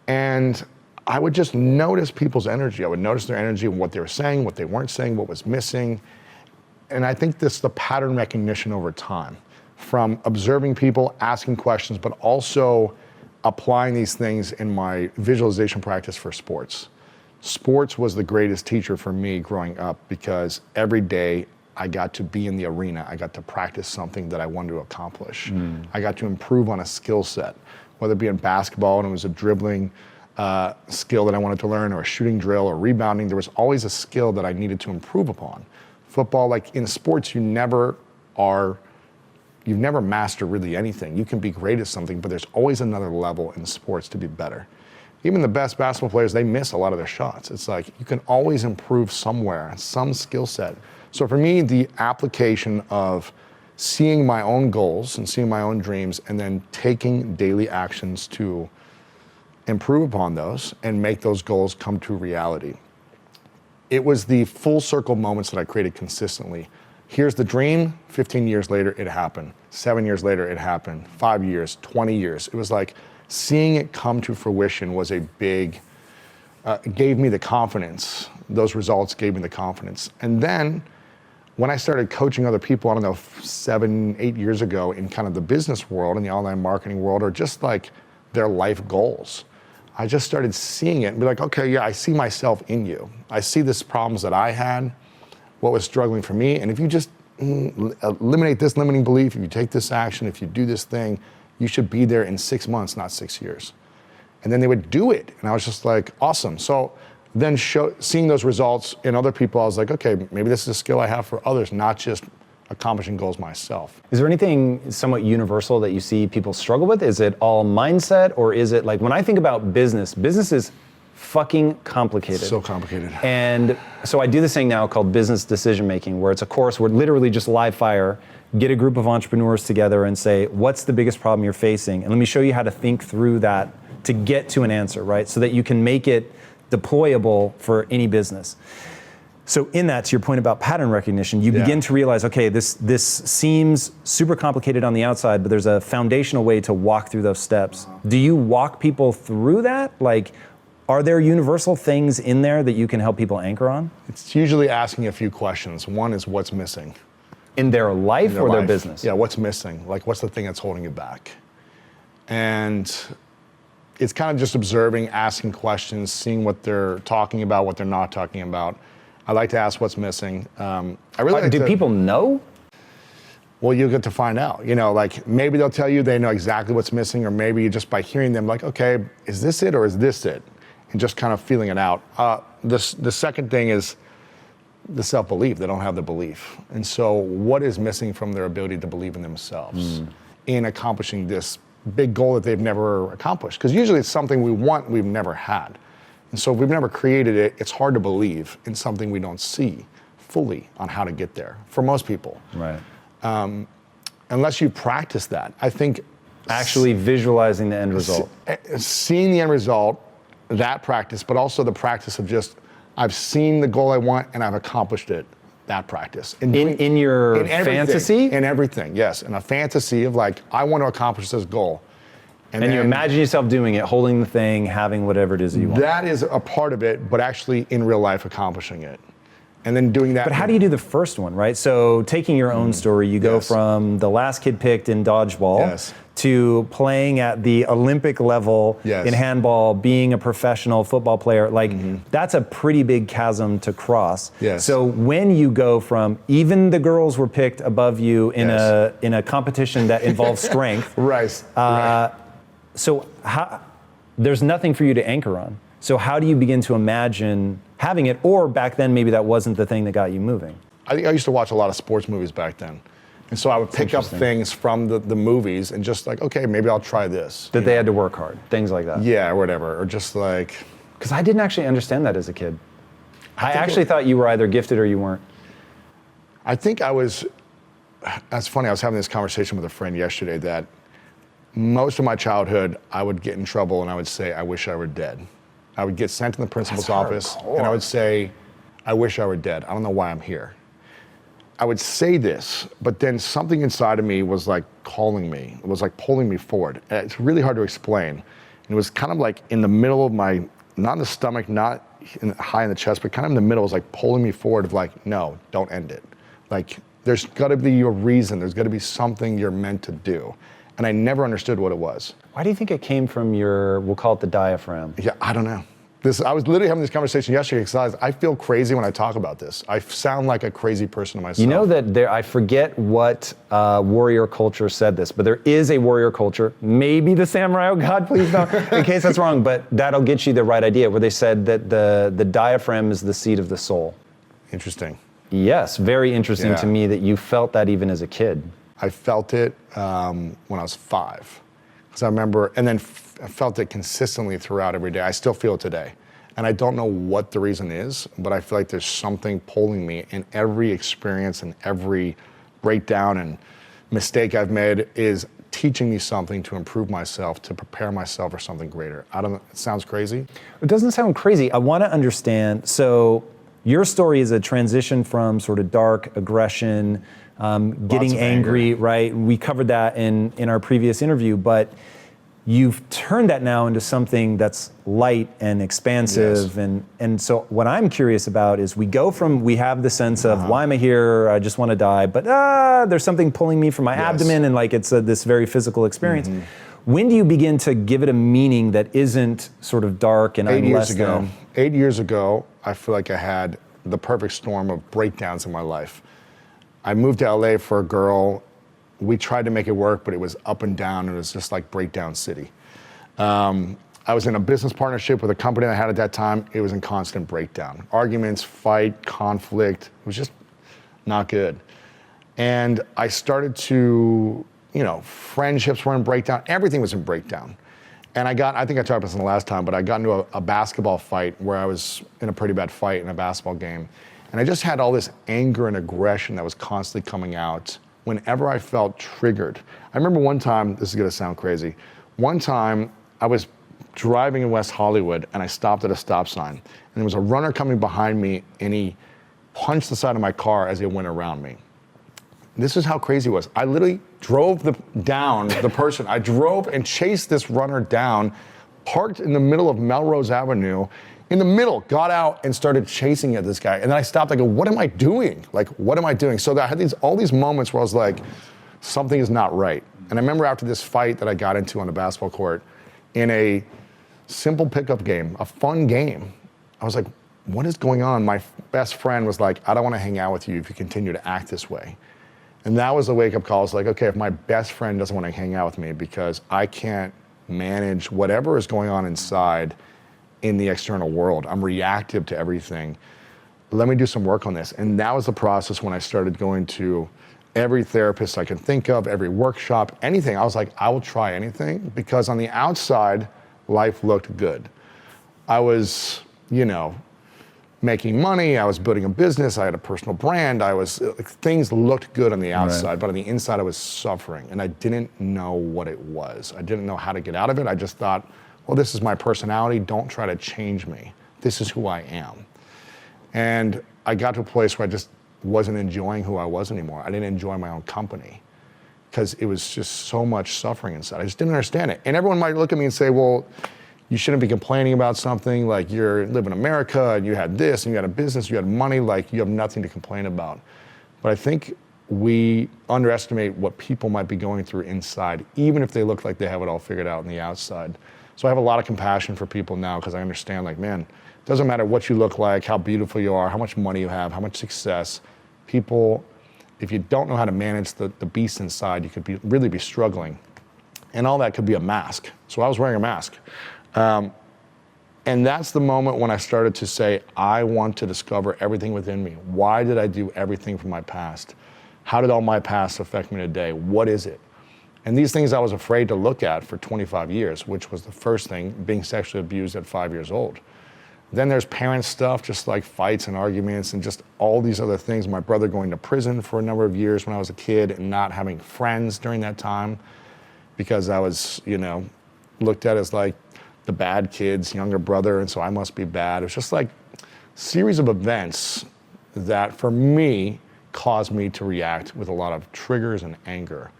And I would just notice people's energy. I would notice their energy and what they were saying, what they weren't saying, what was missing. And I think this is the pattern recognition over time, from observing people, asking questions, but also applying these things in my visualization practice for sports. Sports was the greatest teacher for me growing up because every day I got to be in the arena. I got to practice something that I wanted to accomplish. I got to improve on a skill set, whether it be in basketball and it was a dribbling skill that I wanted to learn, or a shooting drill, or rebounding. There was always a skill that I needed to improve upon. Football, like in sports, you've never mastered really anything. You can be great at something, but there's always another level in sports to be better. Even the best basketball players, they miss a lot of their shots. It's like you can always improve somewhere, some skill set. So for me, the application of seeing my own goals and seeing my own dreams and then taking daily actions to improve upon those and make those goals come to reality. It was the full circle moments that I created consistently. Here's the dream, 15 years later, it happened. 7 years later, it happened. 5 years, 20 years. It was like seeing it come to fruition was a big, gave me the confidence. Those results gave me the confidence. And then when I started coaching other people, I don't know, 7, 8 years ago in kind of the business world, in the online marketing world, or just like their life goals, I just started seeing it and be like, okay, yeah, I see myself in you. I see the problems that I had, what was struggling for me. And if you just eliminate this limiting belief, if you take this action, if you do this thing, you should be there in 6 months, not 6 years. And then they would do it. And I was just like, awesome. So then seeing those results in other people, I was like, okay, maybe this is a skill I have for others, not just accomplishing goals myself. Is there anything somewhat universal that you see people struggle with? Is it all mindset, or is it like, when I think about business is fucking complicated. So complicated. And so I do this thing now called business decision making, where it's a course where literally just live fire, get a group of entrepreneurs together and say, what's the biggest problem you're facing? And let me show you how to think through that to get to an answer, right? So that you can make it deployable for any business. So in that, to your point about pattern recognition, you begin to realize, okay, this seems super complicated on the outside, but there's a foundational way to walk through those steps. Do you walk people through that? Like, are there universal things in there that you can help people anchor on? It's usually asking a few questions. One is, what's missing? In their life or their business? Yeah, what's missing? Like, what's the thing that's holding you back? And it's kind of just observing, asking questions, seeing what they're talking about, what they're not talking about. I like to ask what's missing. Do people know? Well, you get to find out. You know, like maybe they'll tell you they know exactly what's missing, or maybe just by hearing them, like, okay, is this it or is this it? And just kind of feeling it out. The second thing is the self-belief. They don't have the belief. And so what is missing from their ability to believe in themselves in accomplishing this big goal that they've never accomplished? Because usually it's something we want we've never had. And so if we've never created it, it's hard to believe in something we don't see fully on how to get there, for most people. Right. Unless you practice that. I think Actually visualizing the end result. Seeing the end result, that practice, but also the practice of just, I've seen the goal I want and I've accomplished it. That practice. In your fantasy? In everything, yes. In a fantasy of like, I want to accomplish this goal. And you imagine yourself doing it, holding the thing, having whatever it is that you want. That is a part of it, but actually in real life accomplishing it. And then doing that. But how do you do the first one, right? So taking your own story, you go from the last kid picked in dodgeball to playing at the Olympic level in handball, being a professional football player. Like that's a pretty big chasm to cross. So when you go from even the girls were picked above you in a competition that involves strength. So there's nothing for you to anchor on. So how do you begin to imagine having it, or back then maybe that wasn't the thing that got you moving? I used to watch a lot of sports movies back then. And so I would pick up things from the movies and just like, okay, maybe I'll try this. That they had to work hard, things like that. Yeah, or whatever, or just like. Because I didn't actually understand that as a kid. I actually thought you were either gifted or you weren't. I think I was, that's funny, I was having this conversation with a friend yesterday that most of my childhood, I would get in trouble and I would say, I wish I were dead. I would get sent to the principal's office and I would say, I wish I were dead. I don't know why I'm here. I would say this, but then something inside of me was like calling me. It was like pulling me forward. It's really hard to explain. And it was kind of like in the middle of my, not in the stomach, not high in the chest, but kind of in the middle. It was like pulling me forward of like, no, don't end it. Like there's gotta be a reason. There's gotta be something you're meant to do. And I never understood what it was. Why do you think it came from your, we'll call it the diaphragm? Yeah, I don't know. I was literally having this conversation yesterday because I feel crazy when I talk about this. I sound like a crazy person to myself. You know that I forget what warrior culture said this, but there is a warrior culture, maybe the samurai, oh God, please don't, in case that's wrong, but that'll get you the right idea, where they said that the diaphragm is the seat of the soul. Interesting. Yes, very interesting to me that you felt that even as a kid. I felt it when I was 5. Because I remember, and then I felt it consistently throughout every day. I still feel it today. And I don't know what the reason is, but I feel like there's something pulling me in every experience and every breakdown and mistake I've made is teaching me something to improve myself, to prepare myself for something greater. I don't know, it sounds crazy. It doesn't sound crazy. I want to understand, so your story is a transition from sort of dark aggression, getting angry, anger. right? We covered that in our previous interview, but you've turned that now into something that's light and expansive. And so what I'm curious about is we have the sense of, why am I here? I just want to die. But there's something pulling me from my abdomen, and like it's this very physical experience. When do you begin to give it a meaning that isn't sort of dark and 8 years ago? ago. 8 years ago, I feel like I had the perfect storm of breakdowns in my life. I moved to LA for a girl. We tried to make it work, but it was up and down. It was just like breakdown city. I was in a business partnership with a company I had at that time. It was in constant breakdown. Arguments, fight, conflict. It was just not good. And I started to, friendships were in breakdown. Everything was in breakdown. And I think I talked about this in the last time, but I got into a basketball fight where I was in a pretty bad fight in a basketball game. And I just had all this anger and aggression that was constantly coming out whenever I felt triggered. I remember one time, this is gonna sound crazy, one time I was driving in West Hollywood and I stopped at a stop sign. And there was a runner coming behind me and he punched the side of my car as he went around me. This is how crazy it was. I literally drove down the person. I drove and chased this runner down, parked in the middle of Melrose Avenue, in the middle, got out and started chasing at this guy. And then I stopped, I go, what am I doing? Like, what am I doing? So I had all these moments where I was like, something is not right. And I remember after this fight that I got into on the basketball court, in a simple pickup game, a fun game, I was like, what is going on? My best friend was like, I don't want to hang out with you if you continue to act this way. And that was the wake-up call. I was like, okay, if my best friend doesn't want to hang out with me because I can't manage whatever is going on inside in the external world, I'm reactive to everything, let me do some work on this. And that was the process when I started going to every therapist I can think of, every workshop, anything. I was like, I will try anything, because on the outside, life looked good. I was, making money, I was building a business, I had a personal brand, things looked good on the outside, but on the inside I was suffering, and I didn't know what it was. I didn't know how to get out of it. I just thought, well, this is my personality, don't try to change me. This is who I am. And I got to a place where I just wasn't enjoying who I was anymore. I didn't enjoy my own company because it was just so much suffering inside. I just didn't understand it. And everyone might look at me and say, well, you shouldn't be complaining about something, like you live in America and you had this and you had a business, you had money, like you have nothing to complain about. But I think we underestimate what people might be going through inside, even if they look like they have it all figured out on the outside. So I have a lot of compassion for people now because I understand, like, man, it doesn't matter what you look like, how beautiful you are, how much money you have, how much success. People, if you don't know how to manage the beast inside, you could really be struggling. And all that could be a mask. So I was wearing a mask. And that's the moment when I started to say, I want to discover everything within me. Why did I do everything from my past? How did all my past affect me today? What is it? And these things I was afraid to look at for 25 years, which was the first thing, being sexually abused at 5 years old. Then there's parent stuff, just like fights and arguments and just all these other things. My brother going to prison for a number of years when I was a kid and not having friends during that time because I was, looked at as like the bad kid's younger brother, and so I must be bad. It was just like a series of events that for me caused me to react with a lot of triggers and anger.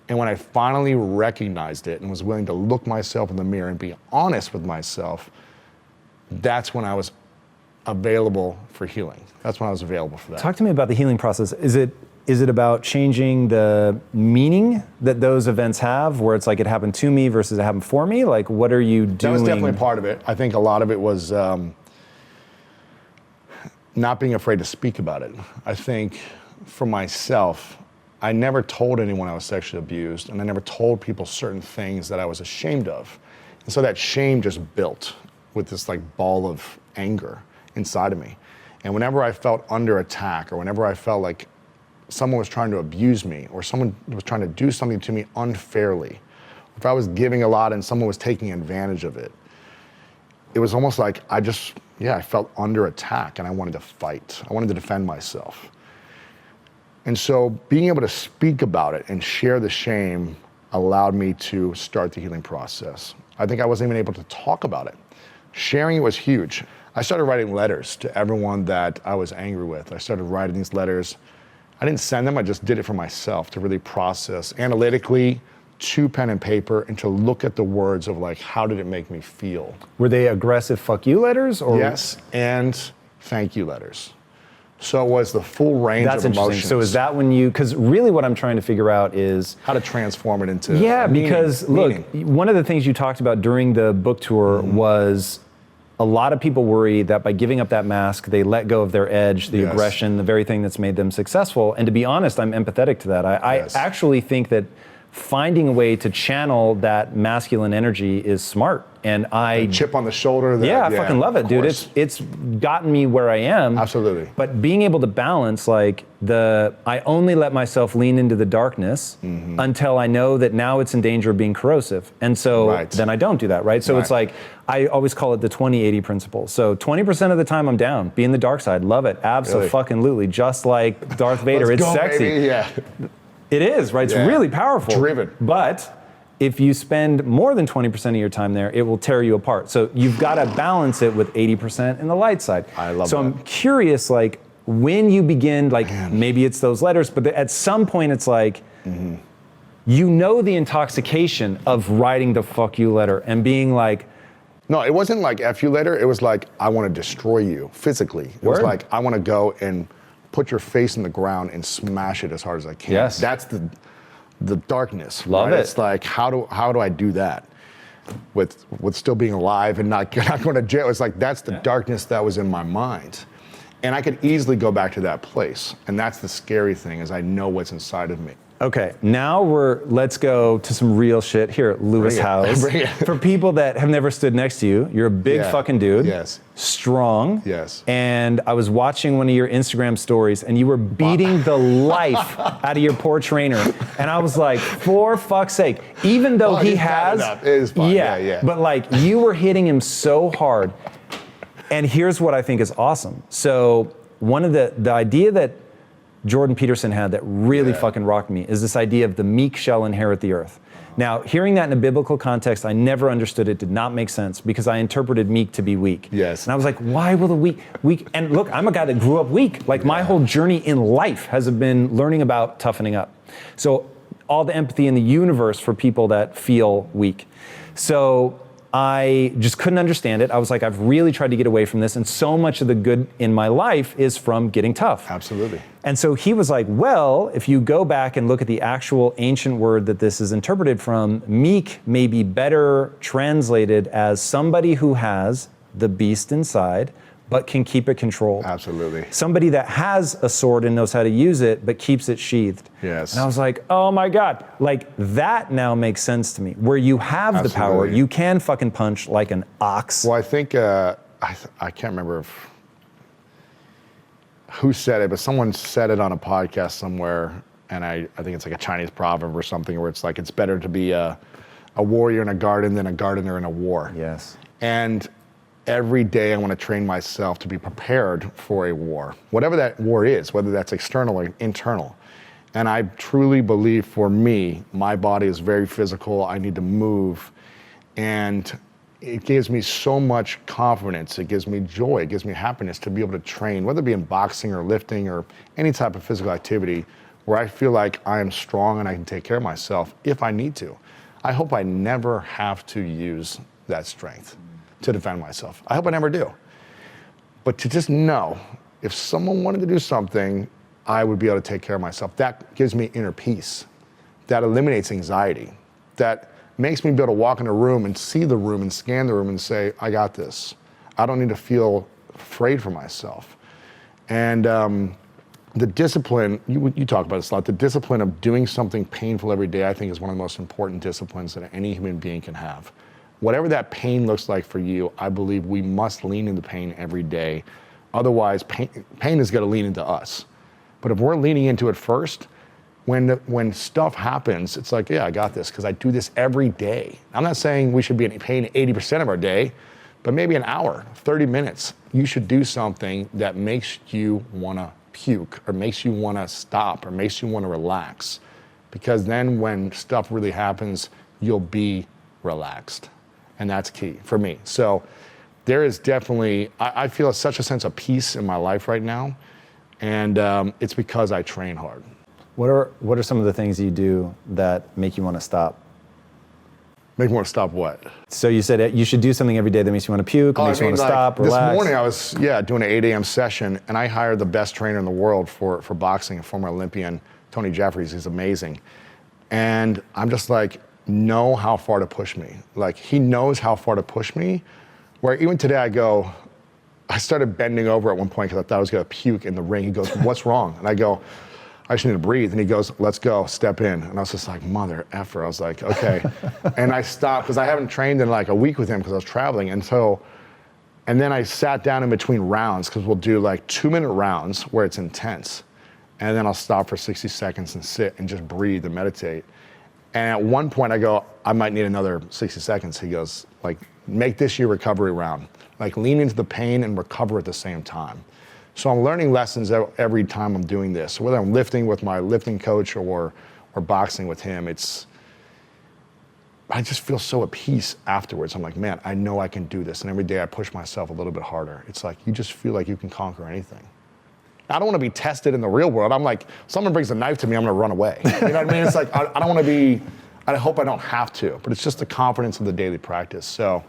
And when I finally recognized it and was willing to look myself in the mirror and be honest with myself, that's when I was available for healing. That's when I was available for that. Talk to me about the healing process. Is it about changing the meaning that those events have, where it's like it happened to me versus it happened for me? Like, what are you doing? That was definitely part of it. I think a lot of it was not being afraid to speak about it. I think for myself, I never told anyone I was sexually abused, and I never told people certain things that I was ashamed of. And so that shame just built with this like ball of anger inside of me. And whenever I felt under attack, or whenever I felt like someone was trying to abuse me, or someone was trying to do something to me unfairly, if I was giving a lot and someone was taking advantage of it, it was almost like I felt under attack and I wanted to fight. I wanted to defend myself. And so being able to speak about it and share the shame allowed me to start the healing process. I think I wasn't even able to talk about it. Sharing it was huge. I started writing letters to everyone that I was angry with. I started writing these letters. I didn't send them, I just did it for myself to really process analytically, to pen and paper, and to look at the words of like, how did it make me feel? Were they aggressive fuck you letters? Or? Yes, and thank you letters. So it was the full range of emotions. That's interesting. So is that when because really what I'm trying to figure out is how to transform it into because look, one of the things you talked about during the book tour was a lot of people worry that by giving up that mask, they let go of their edge, the aggression, the very thing that's made them successful. And to be honest, I'm empathetic to that. I actually think that finding a way to channel that masculine energy is smart. And a chip on the shoulder. I fucking love it, dude. It's gotten me where I am. Absolutely. But being able to balance like I only let myself lean into the darkness until I know that now it's in danger of being corrosive. And so then I don't do that, right? So it's like, I always call it the 20-80 principle. So 20% of the time I'm down, be in the dark side, love it, abso-fucking-lutely, just like Darth Vader, it's sexy. Baby. Yeah. It is, right? It's really powerful. Driven. But if you spend more than 20% of your time there, it will tear you apart. So you've got to balance it with 80% in the light side. I love that. So I'm curious, like, when you begin, like, maybe it's those letters, but at some point it's like, you know the intoxication of writing the fuck you letter and being like, no, it wasn't like F you letter. It was like, I want to destroy you physically. It was like, I want to go and put your face in the ground and smash it as hard as I can. Yes. That's the darkness. Love it. It's like, how do I do that with still being alive and not going to jail? It's like, that's the darkness that was in my mind. And I could easily go back to that place. And that's the scary thing, is I know what's inside of me. Okay, now let's go to some real shit here at Lewis House. For people that have never stood next to you, you're a big fucking dude. Yes. Strong. Yes. And I was watching one of your Instagram stories and you were beating the life out of your poor trainer. And I was like, for fuck's sake, even though he has. It is fun. Yeah. But like, you were hitting him so hard. And here's what I think is awesome. So one of the idea that Jordan Peterson had that really fucking rocked me is this idea of the meek shall inherit the earth. Now, hearing that in a biblical context, I never understood it, did not make sense, because I interpreted meek to be weak. Yes. And I was like, why will the weak, and look, I'm a guy that grew up weak. Like my whole journey in life has been learning about toughening up. So all the empathy in the universe for people that feel weak. So I just couldn't understand it. I was like, I've really tried to get away from this, and so much of the good in my life is from getting tough. Absolutely. And so he was like, well, if you go back and look at the actual ancient word that this is interpreted from, meek may be better translated as somebody who has the beast inside, but can keep it controlled. Absolutely. Somebody that has a sword and knows how to use it, but keeps it sheathed. Yes. And I was like, oh my God. Like that now makes sense to me. Where you have the power, you can fucking punch like an ox. Well, I think, I can't remember who said it, but someone said it on a podcast somewhere, and I think it's like a Chinese proverb or something, where it's like, it's better to be a warrior in a garden than a gardener in a war. Yes. And every day I want to train myself to be prepared for a war, whatever that war is, whether that's external or internal. And I truly believe, for me, my body is very physical. I need to move. And it gives me so much confidence. It gives me joy. It gives me happiness to be able to train, whether it be in boxing or lifting or any type of physical activity, where I feel like I am strong and I can take care of myself if I need to. I hope I never have to use that strength to defend myself. I hope I never do. But to just know, if someone wanted to do something, I would be able to take care of myself. That gives me inner peace. That eliminates anxiety. That makes me be able to walk in a room and see the room and scan the room and say, I got this. I don't need to feel afraid for myself. And the discipline, you talk about this a lot, the discipline of doing something painful every day, I think, is one of the most important disciplines that any human being can have. Whatever that pain looks like for you, I believe we must lean into pain every day. Otherwise, pain is going to lean into us. But if we're leaning into it first, when stuff happens, it's like, yeah, I got this, because I do this every day. I'm not saying we should be in pain 80% of our day, but maybe an hour, 30 minutes. You should do something that makes you want to puke, or makes you want to stop, or makes you want to relax. Because then when stuff really happens, you'll be relaxed. And that's key for me. So there is definitely, I feel such a sense of peace in my life right now. And it's because I train hard. What are some of the things you do that make you want to stop? Make me want to stop what? So you said you should do something every day that makes you want to puke, makes you want to stop, relax. This morning I was doing an 8 a.m. session, and I hired the best trainer in the world for boxing, a former Olympian, Tony Jeffries. He's amazing. And I'm just like, know how far to push me. Like, he knows how far to push me, where even today I started bending over at one point because I thought I was going to puke in the ring. He goes, what's wrong? And I go, I just need to breathe. And he goes, let's go, step in. And I was just like, mother effer. I was like, okay. And I stopped because I haven't trained in like a week with him because I was traveling. And then I sat down in between rounds, because we'll do like 2-minute rounds where it's intense. And then I'll stop for 60 seconds and sit and just breathe and meditate. And at one point I go, I might need another 60 seconds. He goes, like, make this your recovery round. Like, lean into the pain and recover at the same time. So I'm learning lessons every time I'm doing this. So whether I'm lifting with my lifting coach or boxing with him, I just feel so at peace afterwards. I'm like, man, I know I can do this. And every day I push myself a little bit harder. It's like, you just feel like you can conquer anything. I don't want to be tested in the real world. I'm like, someone brings a knife to me, I'm going to run away. You know what I mean? It's like, I don't want to be, I hope I don't have to, but it's just the confidence of the daily practice. So,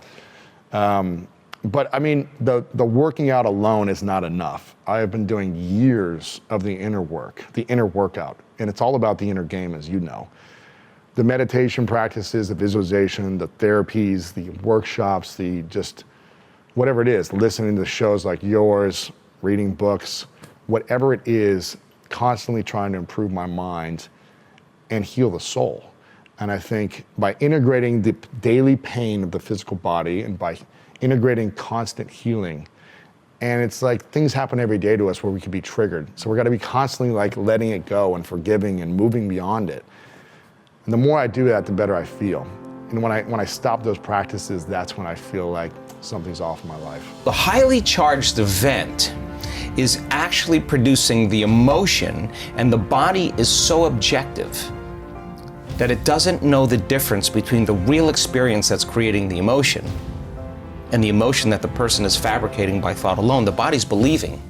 but I mean, the working out alone is not enough. I have been doing years of the inner work, the inner workout, and it's all about the inner game, as you know. The meditation practices, the visualization, the therapies, the workshops, the just whatever it is, listening to shows like yours, reading books, whatever it is, constantly trying to improve my mind and heal the soul. And I think by integrating the daily pain of the physical body and by integrating constant healing, and it's like things happen every day to us where we can be triggered. So we're got to be constantly like letting it go and forgiving and moving beyond it. And the more I do that, the better I feel. And when I stop those practices, that's when I feel like something's off in my life. The highly charged event is actually producing the emotion, and the body is so objective that it doesn't know the difference between the real experience that's creating the emotion and the emotion that the person is fabricating by thought alone. The body's believing.